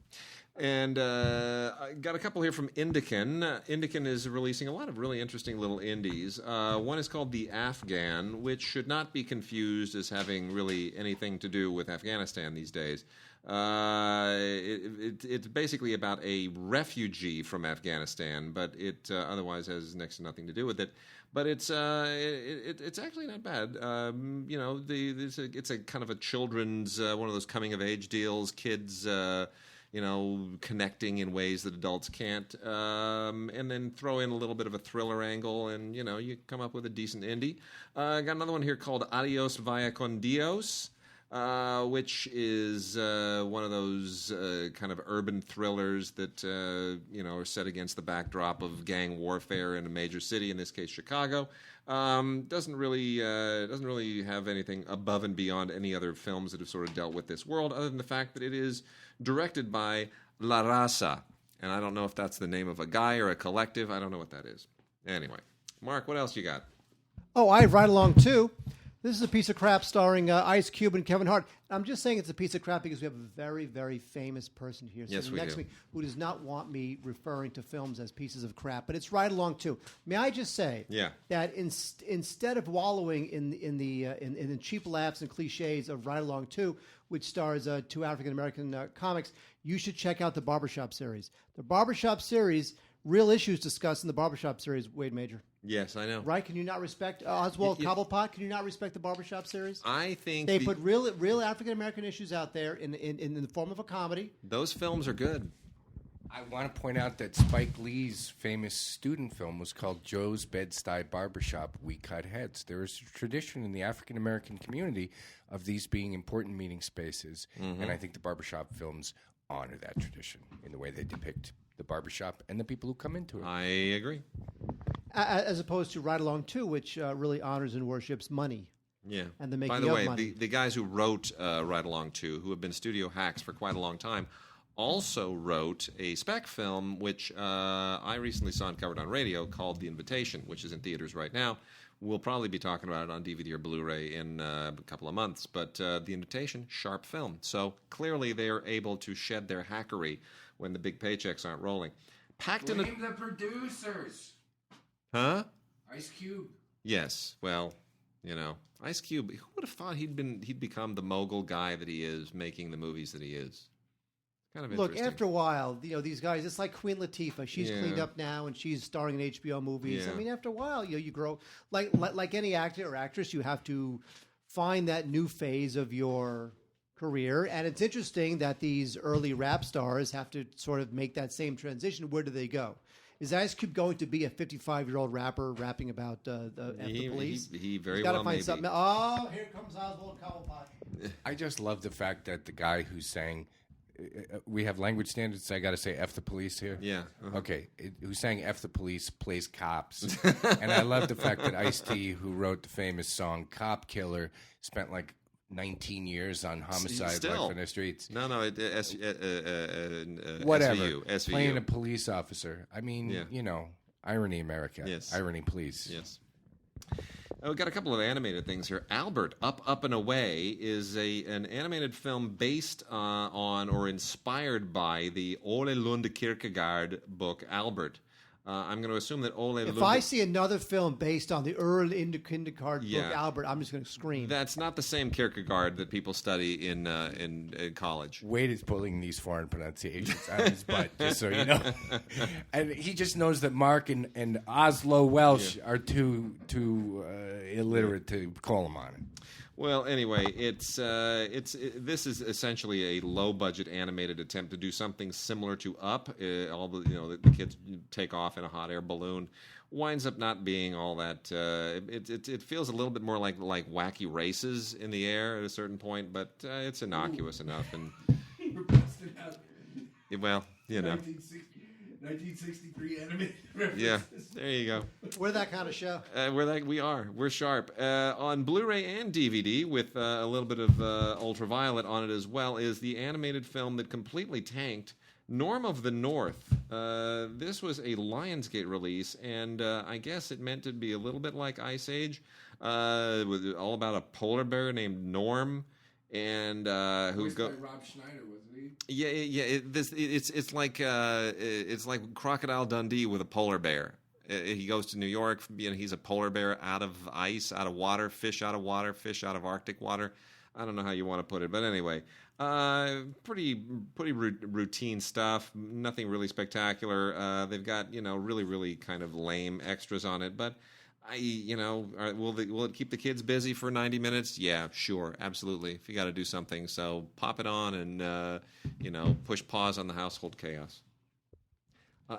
And I got a couple here from Indican. Indican is releasing a lot of really interesting little indies. One is called The Afghan, which should not be confused as having really anything to do with Afghanistan these days. It's basically about a refugee from Afghanistan, but it otherwise has next to nothing to do with it. But it's actually not bad. It's a kind of a children's one of those coming of age deals. Kids, connecting in ways that adults can't, and then throw in a little bit of a thriller angle, and you come up with a decent indie. Got another one here called Adios, Vaya con Dios. Which is one of those kind of urban thrillers that are set against the backdrop of gang warfare in a major city, in this case Chicago. Doesn't really have anything above and beyond any other films that have sort of dealt with this world, other than the fact that it is directed by La Raza, and I don't know if that's the name of a guy or a collective. I don't know what that is. Anyway, Mark, what else you got? Oh, I have Ride Along too. This is a piece of crap starring Ice Cube and Kevin Hart. I'm just saying it's a piece of crap because we have a very, very famous person here sitting next to me who does not want me referring to films as pieces of crap. But it's Ride Along 2. May I just say that instead of wallowing in the cheap laughs and cliches of Ride Along 2, which stars two African-American comics, you should check out the Barbershop series. The Barbershop series real issues discussed in the Barbershop series, Wade Major. Yes, I know. Right? Can you not respect Oswald Cobblepot? Can you not respect the Barbershop series? I think they put real African American issues out there in the form of a comedy. Those films are good. I want to point out that Spike Lee's famous student film was called Joe's Bed-Stuy Barbershop, We Cut Heads. There is a tradition in the African American community of these being important meeting spaces, and I think the barbershop films honor that tradition in the way they depict the barbershop and the people who come into it. I agree. As opposed to Ride Along 2, which really honors and worships money. Yeah. And the making of money. By the way, the guys who wrote Ride Along 2, who have been studio hacks for quite a long time, also wrote a spec film, which I recently saw and covered on radio, called The Invitation, which is in theaters right now. We'll probably be talking about it on DVD or Blu-ray in a couple of months. But The Invitation, sharp film. So clearly they are able to shed their hackery when the big paychecks aren't rolling. Blame the producers. Huh? Ice Cube. Yes. Well, Ice Cube. Who would have thought he'd become the mogul guy that he is, making the movies that he is? Kind of Look, after a while, these guys, it's like Queen Latifah. She's cleaned up now, and she's starring in HBO movies. Yeah. I mean, after a while, you grow. Like any actor or actress, you have to find that new phase of your career. And it's interesting that these early rap stars have to sort of make that same transition. Where do they go? Is Ice Cube going to be a 55-year-old rapper rapping about the police? He very He's well gotta find may be. something. Oh, here comes Oswald Cobblepot. I just love the fact that the guy who's saying, we have language standards, so I got to say F the police here? Yeah. Uh-huh. Okay. Who's saying F the police plays cops. And I love the fact that Ice-T, who wrote the famous song Cop Killer, spent like 19 years on homicide life in the streets. No, whatever. SVU. Playing a police officer. I mean, irony, America. Yes. Irony, please. Yes. We've got a couple of animated things here. Albert, Up and Away is an animated film based on or inspired by the Ole Lund Kierkegaard book, Albert. I'm going to assume that Ole Lund... If I see another film based on the early Kierkegaard book, Albert, I'm just going to scream. That's not the same Kierkegaard that people study in college. Wade is pulling these foreign pronunciations out of his butt, just so you know. And he just knows that Mark and Oslo Welsh are too illiterate to call him on it. Well, anyway, this is essentially a low-budget animated attempt to do something similar to Up. All the kids take off in a hot air balloon. Winds up not being all that. It feels a little bit more like wacky races in the air at a certain point, but it's innocuous enough. And We're busting out. well, 1963 animated references. Yeah, there you go. We're that kind of show. We're sharp. On Blu-ray and DVD with a little bit of ultraviolet on it as well is the animated film that completely tanked, Norm of the North. This was a Lionsgate release, and I guess it meant to be a little bit like Ice Age. It was all about a polar bear named Norm, and who Voiced by Rob Schneider, wasn't he? Yeah. It's like Crocodile Dundee with a polar bear. He goes to New York. He's a polar bear out of ice, out of water, fish out of Arctic water. I don't know how you want to put it, but anyway, pretty routine stuff. Nothing really spectacular. They've got really really kind of lame extras on it, but. Will it keep the kids busy for 90 minutes? Yeah, sure, absolutely. If you got to do something, so pop it on and push pause on the household chaos.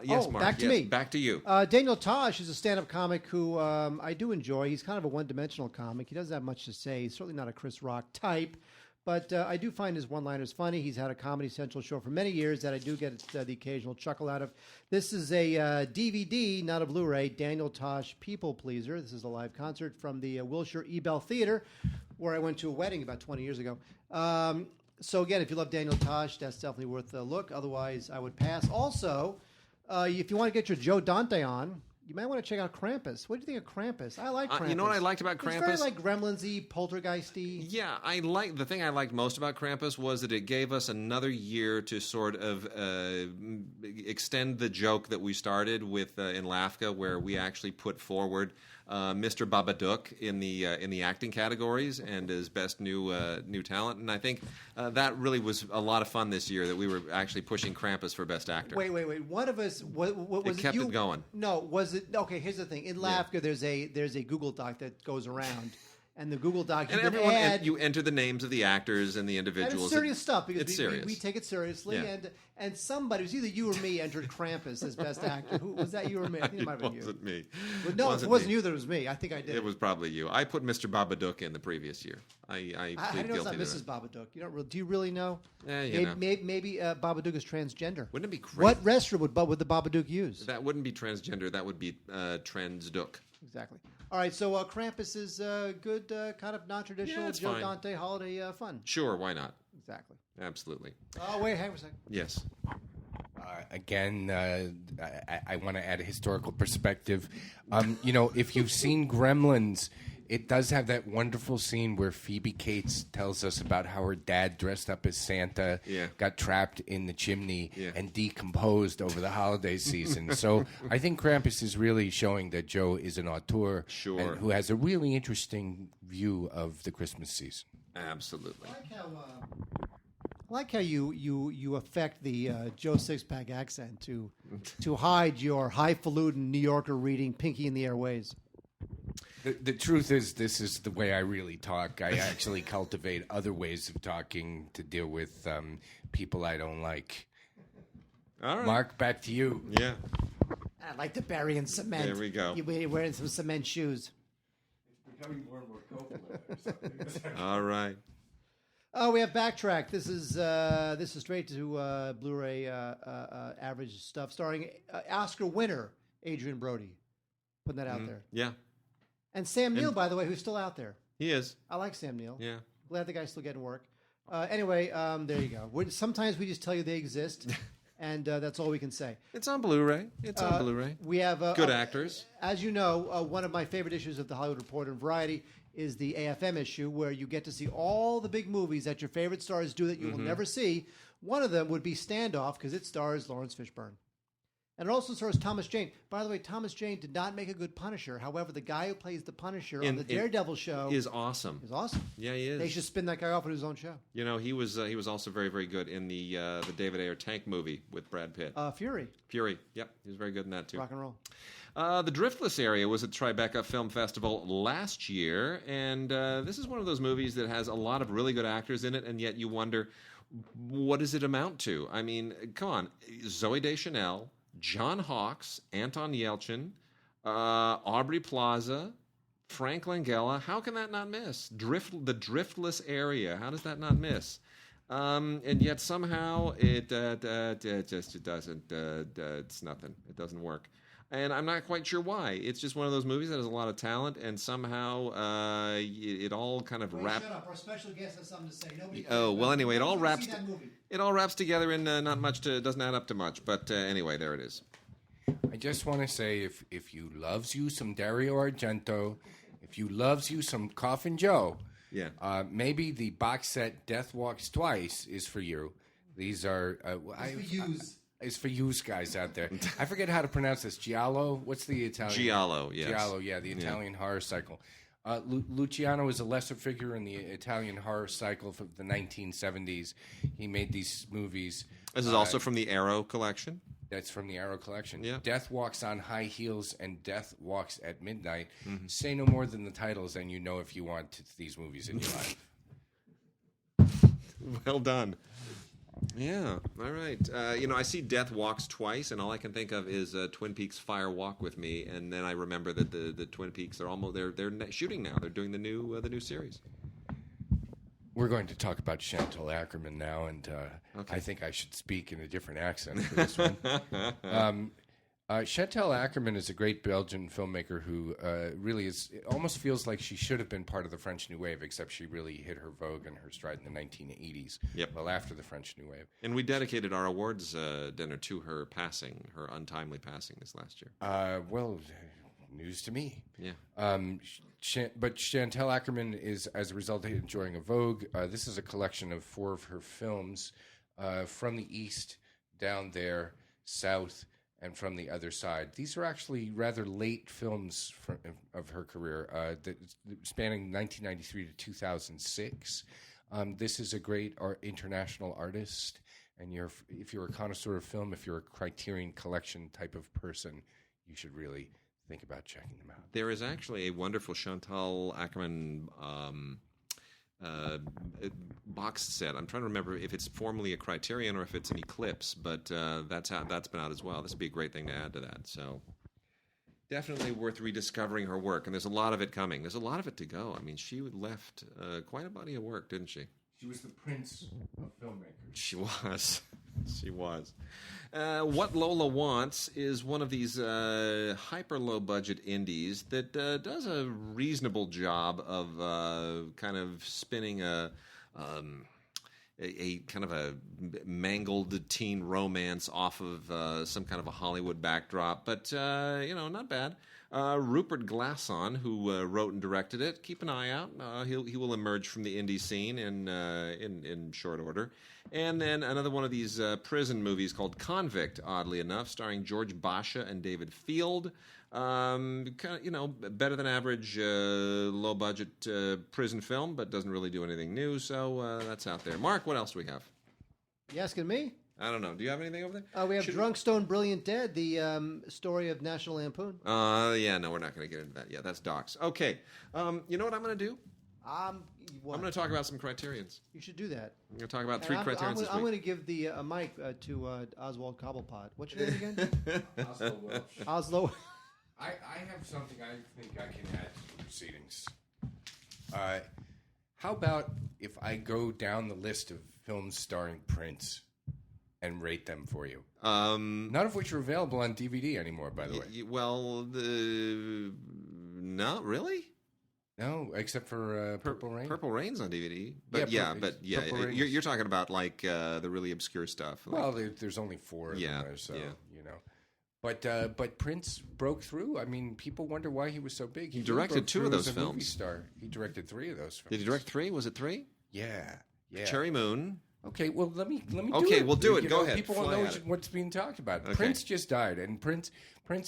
Yes, Mark. Back to me. Back to you. Daniel Tosh is a stand-up comic who I do enjoy. He's kind of a one-dimensional comic. He doesn't have much to say. He's certainly not a Chris Rock type. But I do find his one-liners funny. He's had a Comedy Central show for many years that I do get the occasional chuckle out of. This is a DVD, not a Blu-ray, Daniel Tosh People Pleaser. This is a live concert from the Wilshire Ebell Theater, where I went to a wedding about 20 years ago. So again, if you love Daniel Tosh, that's definitely worth a look. Otherwise, I would pass. Also, if you want to get your Joe Dante on, you might want to check out Krampus. What do you think of Krampus? I like Krampus. You know what I liked about Krampus? It's very like Gremlins-y, Poltergeist-y. Yeah, the thing I liked most about Krampus was that it gave us another year to sort of extend the joke that we started with in LAFCA, where we actually put forward Mr. Babadook in the acting categories and as best new talent. And I think that really was a lot of fun this year that we were actually pushing Krampus for best actor. Wait. One of us what was it kept you? it going. No, was it? Okay, here's the thing. In Lafka, there's a Google Doc that goes around. And the Google Doc, you and can everyone, add, you enter the names of the actors and the individuals. and it's serious stuff because it's serious. We take it seriously. Yeah. And somebody, it was either you or me, entered Krampus as best actor. Who was that? You or me? I think it might have been you. It wasn't me. Well, no, it wasn't you. That was me. I think I did. It was probably you. I put Mr. Babadook in the previous year. I How plead do you know guilty it's to not that. Mrs. Babadook? You don't really, do you really know? Yeah, Maybe Babadook is transgender. Wouldn't it be crazy? What restroom would the Babadook use? That wouldn't be transgender. That would be transdook. Exactly. All right, so Krampus is good, kind of non-traditional Yeah, it's Joe fine. Dante holiday fun. Sure, why not? Exactly. Absolutely. Oh, wait, hang on a second. Yes. Again, I want to add a historical perspective. If you've seen Gremlins, it does have that wonderful scene where Phoebe Cates tells us about how her dad dressed up as Santa, got trapped in the chimney, and decomposed over the holiday season. So I think Krampus is really showing that Joe is an auteur and who has a really interesting view of the Christmas season. Absolutely. I like how you affect the Joe Sixpack accent to hide your highfalutin New Yorker reading Pinky in the Airways. The truth is, this is the way I really talk. I actually cultivate other ways of talking to deal with people I don't like. All right. Mark, back to you. Yeah. I'd like to bury in cement. There we go. You're wearing some cement shoes. It's becoming more and more Coppola or something. All right. Oh, we have Backtrack. This is straight to Blu-ray average stuff, starring Oscar winner Adrian Brody. Putting that out there. Yeah. And Sam Neill, by the way, who's still out there. He is. I like Sam Neill. Yeah. Glad the guy's still getting work. Anyway, there you go. Sometimes we just tell you they exist, and that's all we can say. It's on Blu-ray. We have good actors. As you know, one of my favorite issues of the Hollywood Reporter and Variety is the AFM issue, where you get to see all the big movies that your favorite stars do that you will never see. One of them would be Standoff, because it stars Lawrence Fishburne. And it also stars Thomas Jane. By the way, Thomas Jane did not make a good Punisher. However, the guy who plays the Punisher on the Daredevil show is awesome. Yeah, he is. They should spin that guy off on his own show. You know, he was also very, very good in the David Ayer Tank movie with Brad Pitt. Fury. Yep, he was very good in that too. Rock and roll. The Driftless area was at Tribeca Film Festival last year, and this is one of those movies that has a lot of really good actors in it, and yet you wonder, what does it amount to? I mean, come on. Zooey Deschanel, John Hawkes, Anton Yelchin, Aubrey Plaza, Frank Langella. How can that not miss? The Driftless area. How does that not miss? And yet somehow it just doesn't. It's nothing. It doesn't work. And I'm not quite sure why. It's just one of those movies that has a lot of talent, and somehow it all kind of wraps. Shut up! Our special guest has something to say. Nobody. Anyway, it all wraps. See that movie. It all wraps together in not much. Doesn't add up to much. But anyway, there it is. I just want to say, if you loves you some Dario Argento, if you loves you some Coffin Joe, maybe the box set Death Walks Twice is for you. These are It's for you guys out there. I forget how to pronounce this. Giallo? What's the Italian? Giallo, yes. Giallo, yeah, the Italian horror cycle. Luciano is a lesser figure in the Italian horror cycle from the 1970s. He made these movies. This is also from the Arrow collection. That's from the Arrow collection. Yeah. Death Walks on High Heels and Death Walks at Midnight. Say no more than the titles, and you know if you want these movies in your life. Well done. Yeah, all right. I see Death Walks Twice, and all I can think of is Twin Peaks Fire Walk with Me, and then I remember that the Twin Peaks are they're shooting now. They're doing the new series. We're going to talk about Chantal Akerman now, and I think I should speak in a different accent for this one. Chantal Akerman is a great Belgian filmmaker who really almost feels like she should have been part of the French New Wave, except she really hit her vogue and her stride in the 1980s, well after the French New Wave. And we dedicated our awards dinner to her passing, her untimely passing this last year. Well, news to me. Yeah. But Chantal Akerman is, as a result, enjoying a vogue. This is a collection of 4 of her films from the East, down there, South, and From the Other Side. These are actually rather late films of her career, spanning 1993 to 2006. This is a great international artist, and if you're a connoisseur of film, if you're a Criterion Collection type of person, you should really think about checking them out. There is actually a wonderful Chantal Akerman box set. I'm trying to remember if it's formally a Criterion or if it's an Eclipse, but that's been out as well. This would be a great thing to add to that. So definitely worth rediscovering her work, and there's a lot of it coming. There's a lot of it to go. I mean, she left quite a body of work, didn't she? She was the prince of filmmakers. She was. She was. What Lola Wants is one of these hyper low budget indies that does a reasonable job of kind of spinning a kind of a mangled teen romance off of some kind of a Hollywood backdrop, but not bad. Rupert Glasson, who wrote and directed it, keep an eye out. He will emerge from the indie scene in short order. And then another one of these prison movies called Convict, oddly enough, starring George Basha and David Field. Kind of, better than average, low budget prison film, but doesn't really do anything new. So that's out there. Mark, what else do we have? You asking me? I don't know. Do you have anything over there? We have Drunk, Stone, Brilliant, Dead, the story of National Lampoon. Yeah, no, we're not going to get into that. Yeah, that's docs. Okay. You know what I'm going to do? What? I'm going to talk about some Criterions. You should do that. I'm going to talk about three Criterions this week. I'm going to give the mic to Oswald Cobblepot. What's your name again? Oslo Welsh. Oslo. I have something I think I can add to the proceedings. How about if I go down the list of films starring Prince and rate them for you? None of which are available on DVD anymore, by the way. Not really. No, except for Purple Rain. Purple Rain's on DVD, but you're talking about like the really obscure stuff. Like, well, there's only 4 of them, so you know. But Prince broke through. I mean, people wonder why he was so big. He directed 2 of those films. Movie star. He directed 3 of those films. Did he direct 3? Was it 3? Yeah. Cherry Moon. Okay, well let me do it. Okay, we'll do it. Go ahead. People won't know what's being talked about. Okay. Prince just died, and Prince.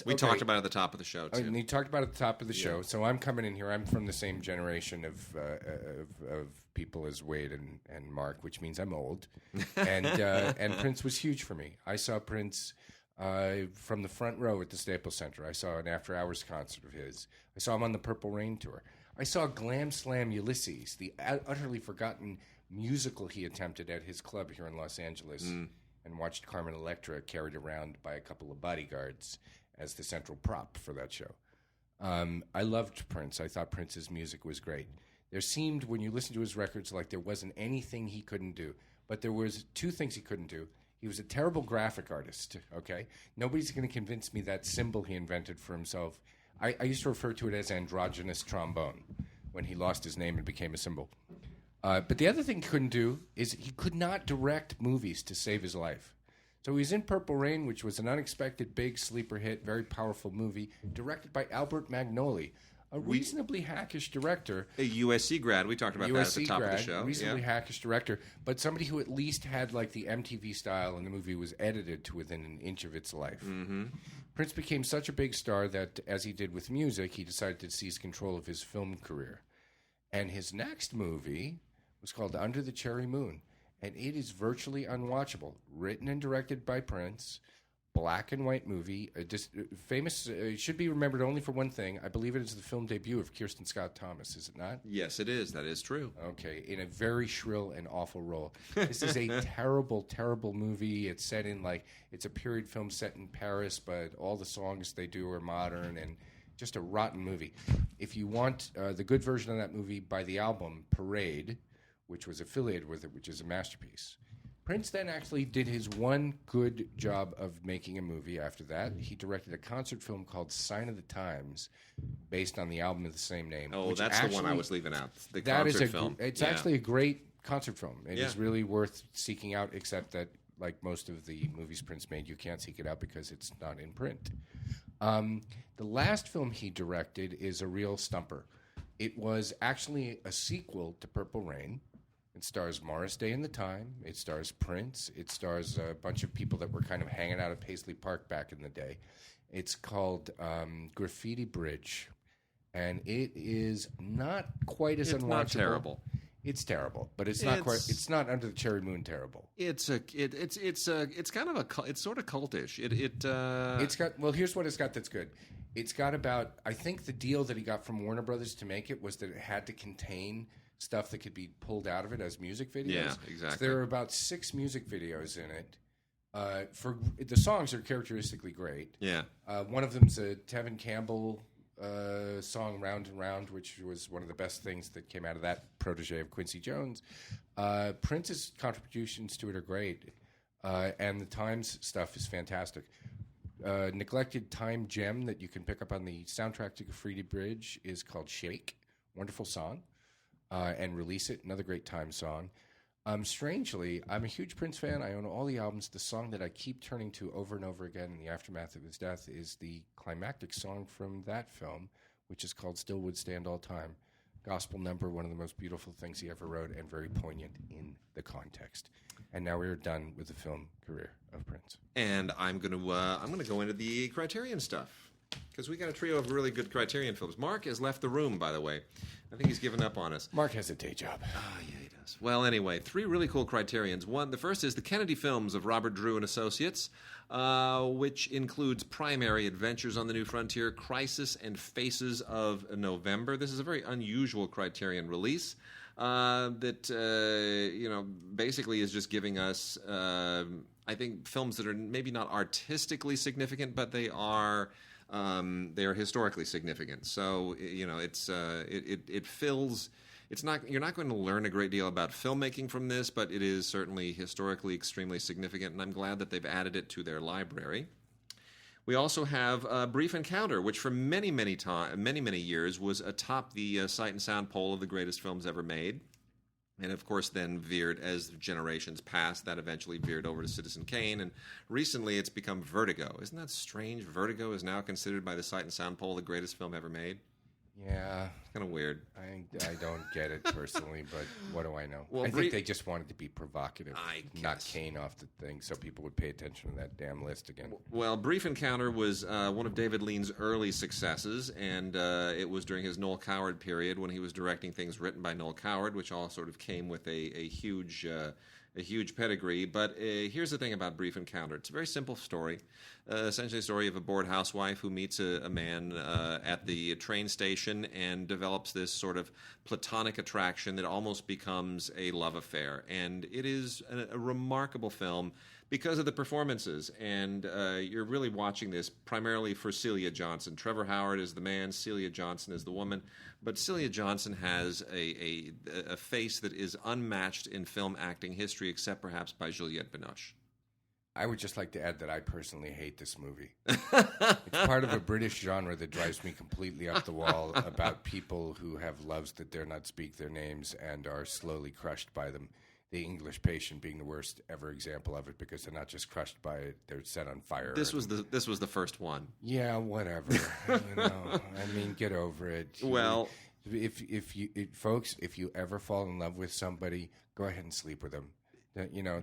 We talked about it at the top of the show too. And he talked about it at the top of the show. So I'm coming in here. I'm from the same generation of people as Wade and Mark, which means I'm old. And Prince was huge for me. I saw Prince from the front row at the Staples Center. I saw an after-hours concert of his. I saw him on the Purple Rain tour. I saw Glam Slam Ulysses, the utterly forgotten musical he attempted at his club here in Los Angeles, and watched Carmen Electra carried around by a couple of bodyguards as the central prop for that show. I loved Prince. I thought Prince's music was great. There seemed, when you listen to his records, like there wasn't anything he couldn't do. But there was 2 things he couldn't do. He was a terrible graphic artist, okay? Nobody's going to convince me that symbol he invented for himself. I used to refer to it as androgynous trombone when he lost his name and became a symbol. But the other thing he couldn't do is he could not direct movies to save his life. So he was in Purple Rain, which was an unexpected big sleeper hit, very powerful movie, directed by Albert Magnoli, a reasonably hackish director. A USC grad. We talked about that at the top of the show. Reasonably hackish director, but somebody who at least had like the MTV style, and the movie was edited to within an inch of its life. Mm-hmm. Prince became such a big star that, as he did with music, he decided to seize control of his film career. And his next movie was called Under the Cherry Moon, and it is virtually unwatchable. Written and directed by Prince, black and white movie, famous. Should be remembered only for one thing. I believe it is the film debut of Kirsten Scott Thomas. Is it not? Yes, it is. That is true. Okay, in a very shrill and awful role. This is a terrible, terrible movie. It's set in it's a period film set in Paris, but all the songs they do are modern and just a rotten movie. If you want the good version of that movie, buy the album Parade, which was affiliated with it, which is a masterpiece. Prince then actually did his one good job of making a movie after that. He directed a concert film called Sign of the Times, based on the album of the same name. Oh, that's the one I was leaving out, the concert film. It's actually a great concert film. It is really worth seeking out, except that, like most of the movies Prince made, you can't seek it out because it's not in print. The last film he directed is a real stumper. It was actually a sequel to Purple Rain, It stars Morris Day and the Time. It stars Prince. It stars a bunch of people that were kind of hanging out at Paisley Park back in the day. It's called Graffiti Bridge, and it is not quite as unwatchable. It's not terrible. It's terrible, but it's not quite. It's not Under the Cherry Moon terrible. It's kind of it's sort of cultish. It's got, well, here's what it's got that's good. It's got about, I think the deal that he got from Warner Brothers to make it was that it had to contain stuff that could be pulled out of it as music videos. Yeah, exactly. So there are about 6 music videos in it. For the songs are characteristically great. Yeah. One of them's a Tevin Campbell song, Round and Round, which was one of the best things that came out of that protege of Quincy Jones. Prince's contributions to it are great, and the Times stuff is fantastic. Neglected time gem that you can pick up on the soundtrack to Graffiti Bridge is called Shake. Wonderful song. And Release It, another great Time song. Strangely, I'm a huge Prince fan. I own all the albums. The song that I keep turning to over and over again in the aftermath of his death is the climactic song from that film, which is called Still Would Stand All Time. Gospel number, one of the most beautiful things he ever wrote, and very poignant in the context. And now we are done with the film career of Prince. And I'm gonna go into the Criterion stuff, because we got a trio of really good Criterion films. Mark has left the room, by the way. I think he's given up on us. Mark has a day job. Oh, yeah, he does. Well, anyway, 3 really cool Criterions. The first is the Kennedy Films of Robert Drew and Associates, which includes Primary, Adventures on the New Frontier, Crisis, and Faces of November. This is a very unusual Criterion release that basically is just giving us, I think, films that are maybe not artistically significant, but they are historically significant. So it fills. It's not. You're not going to learn a great deal about filmmaking from this, but it is certainly historically extremely significant, and I'm glad that they've added it to their library. We also have Brief Encounter, which for many years was atop the Sight and Sound poll of the greatest films ever made. And, of course, then veered as generations passed. That eventually veered over to Citizen Kane. And recently it's become Vertigo. Isn't that strange? Vertigo is now considered by the Sight and Sound poll the greatest film ever made. Yeah. It's kind of weird. I don't get it personally, but what do I know? Well, I think they just wanted to be provocative, I knock guess. Kane off the thing so people would pay attention to that damn list again. Well, Brief Encounter was one of David Lean's early successes, and it was during his Noel Coward period when he was directing things written by Noel Coward, which all sort of came with a huge pedigree. But here's the thing about Brief Encounter. It's a very simple story, essentially a story of a bored housewife who meets a man at the train station and develops this sort of platonic attraction that almost becomes a love affair. And it is a remarkable film because of the performances. And you're really watching this primarily for Celia Johnson. Trevor Howard is the man, Celia Johnson is the woman. But Celia Johnson has a face that is unmatched in film acting history, except perhaps by Juliette Binoche. I would just like to add that I personally hate this movie. It's part of a British genre that drives me completely up the wall about people who have loves that dare not speak their names and are slowly crushed by them. The English Patient being the worst ever example of it, because they're not just crushed by it; they're set on fire. This was the first one. Yeah, whatever. I mean, get over it. Well, folks, if you ever fall in love with somebody, go ahead and sleep with them.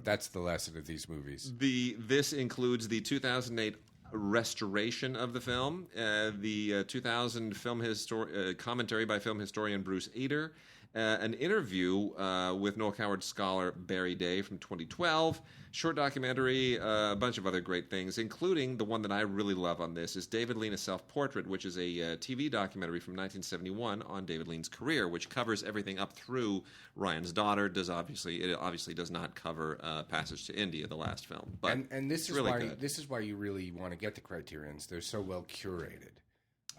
That's the lesson of these movies. This includes the 2008 restoration of the film, the 2000 commentary by film historian Bruce Eder, an interview with Noel Coward scholar Barry Day from 2012, short documentary, a bunch of other great things, including the one that I really love on this is David Lean: A Self-Portrait, which is a TV documentary from 1971 on David Lean's career, which covers everything up through Ryan's Daughter. It obviously does not cover Passage to India, the last film. But and this is really why good. This is why you really want to get the Criterions. They're so well curated.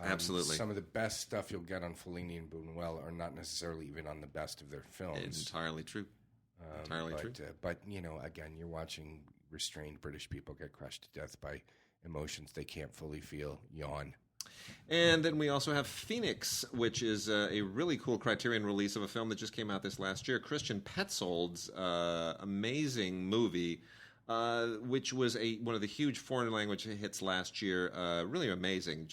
Absolutely. Some of the best stuff you'll get on Fellini and Buñuel are not necessarily even on the best of their films. Entirely true. Entirely true. But, again, you're watching restrained British people get crushed to death by emotions they can't fully feel. Yawn. And then we also have Phoenix, which is a really cool Criterion release of a film that just came out this last year. Christian Petzold's amazing movie which was one of the huge foreign language hits last year. Really amazing,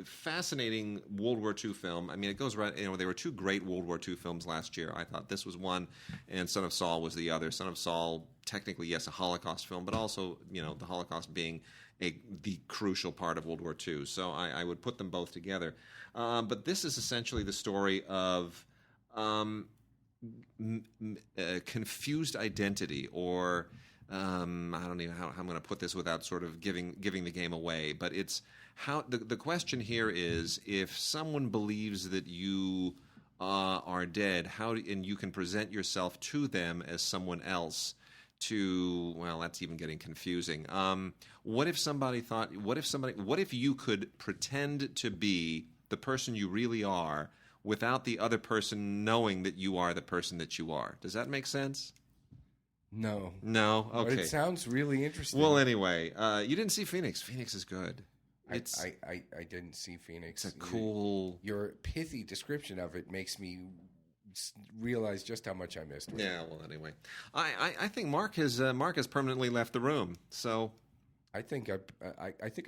fascinating World War II film. I mean, it goes right. There were two great World War II films last year. I thought this was one, and Son of Saul was the other. Son of Saul, technically, yes, a Holocaust film, but also the Holocaust being the crucial part of World War II. So I would put them both together. But this is essentially the story of confused identity, or I don't know how I'm going to put this without sort of giving the game away. But it's how the question here is, if someone believes that you are dead, and you can present yourself to them as someone else. That's even getting confusing. What if somebody thought? What if you could pretend to be the person you really are without the other person knowing that you are the person that you are? Does that make sense? No. No? Okay. But it sounds really interesting. Well, anyway, you didn't see Phoenix. Phoenix is good. I didn't see Phoenix. It's a cool... Your pithy description of it makes me realize just how much I missed. Yeah, well, anyway. I think Mark has permanently left the room, so... I think I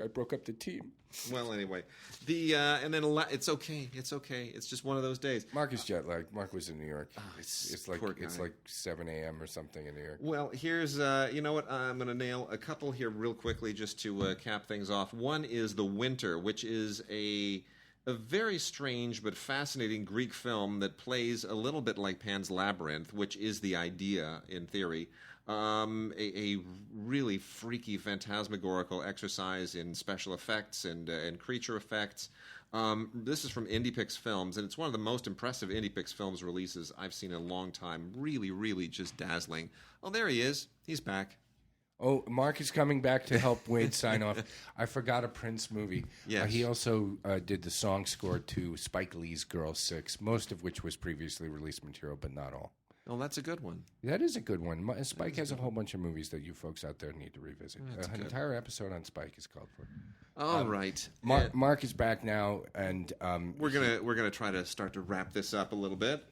broke up the team. Well, anyway, and then it's okay. It's okay. It's just one of those days. Mark is jet lagged. Mark was in New York. Oh, it's like 7 a.m. or something in New York. Well, here's you know what? I'm going to nail a couple here real quickly just to cap things off. One is The Winter, which is a very strange but fascinating Greek film that plays a little bit like Pan's Labyrinth, which is the idea in theory. A really freaky, phantasmagorical exercise in special effects and creature effects. This is from IndiePix Films, and it's one of the most impressive IndiePix Films releases I've seen in a long time. Really, really just dazzling. Oh, there he is. He's back. Oh, Mark is coming back to help Wade sign off. I forgot a Prince movie. Yes. He also did the song score to Spike Lee's Girl 6, most of which was previously released material, but not all. Oh, that's a good one. That is a good one. Spike has a whole bunch of movies that you folks out there need to revisit. An entire episode on Spike is called for. All right. Mark is back now, and we're gonna try to start to wrap this up a little bit.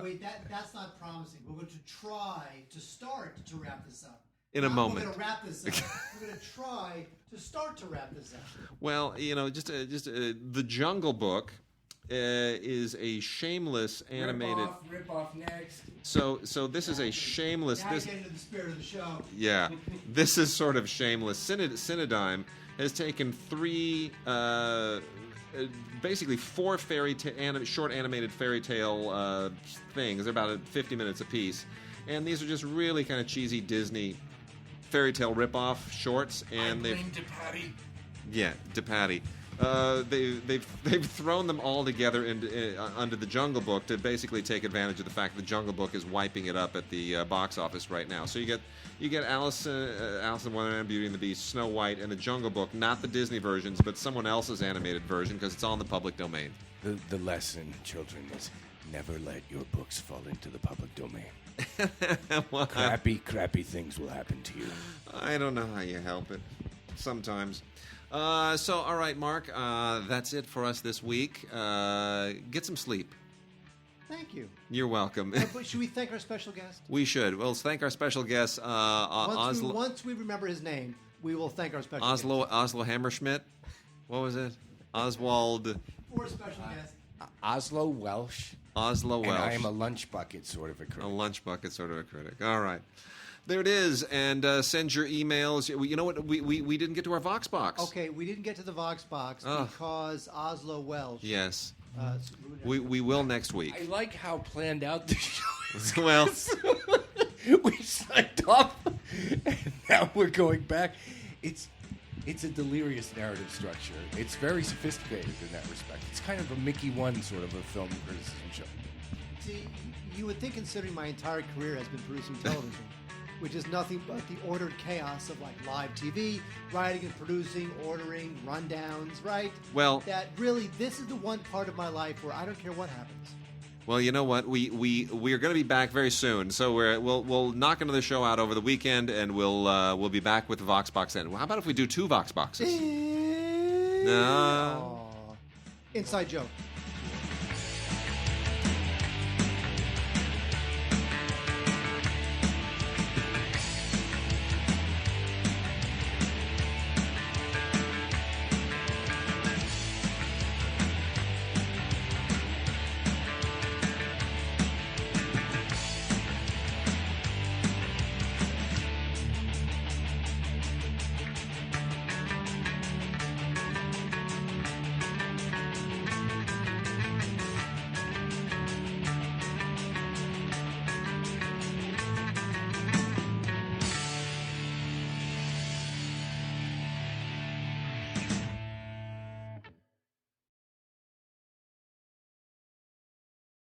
Wait, that's not promising. We're going to try to start to wrap this up. In a moment. We're going to wrap this up. We're going to try to start to wrap this up. Well, The Jungle Book is a shameless animated. Rip off next. So this is a shameless. Now get into the spirit of the show. Yeah, this is sort of shameless. Cinedyme has taken basically four short animated fairy tale things. They're about 50 minutes apiece, and these are just really kind of cheesy Disney fairy tale ripoff shorts. And they've DePatie. Yeah, DePatie. They've thrown them all together under the Jungle Book to basically take advantage of the fact that the Jungle Book is wiping it up at the box office right now. So you get Alice in Wonderland, Beauty and the Beast, Snow White, and the Jungle Book, not the Disney versions, but someone else's animated version because it's all in the public domain. The lesson, children, is never let your books fall into the public domain. Well, crappy things will happen to you. I don't know how you help it. Sometimes. All right, Mark, that's it for us this week. Get some sleep. Thank you. You're welcome. But should we thank our special guest? We should. Well, let's thank our special guest, Oslo. Once we remember his name, we will thank our special guest. Oslo Hammerschmidt. What was it? Oswald. Four special guests. Oslo Welsh. Oslo Welsh. And I am a lunch bucket sort of a critic. A lunch bucket sort of a critic. All right. There it is, and send your emails. You know what? We didn't get to our Vox box. Okay, we didn't get to the Vox box because Oslo Welsh. Yes. We will next week. I like how planned out the show is. Well, we signed off, and now we're going back. It's a delirious narrative structure. It's very sophisticated in that respect. It's kind of a Mickey One sort of a film criticism show. See, you would think, considering my entire career has been producing television, which is nothing but the ordered chaos of like live TV, writing and producing, ordering, rundowns, right? Well, that really, this is the one part of my life where I don't care what happens. Well, you know what? We are going to be back very soon, so we'll knock another show out over the weekend, and we'll be back with the Vox box then. Well, how about if we do two Vox boxes? No. Inside joke.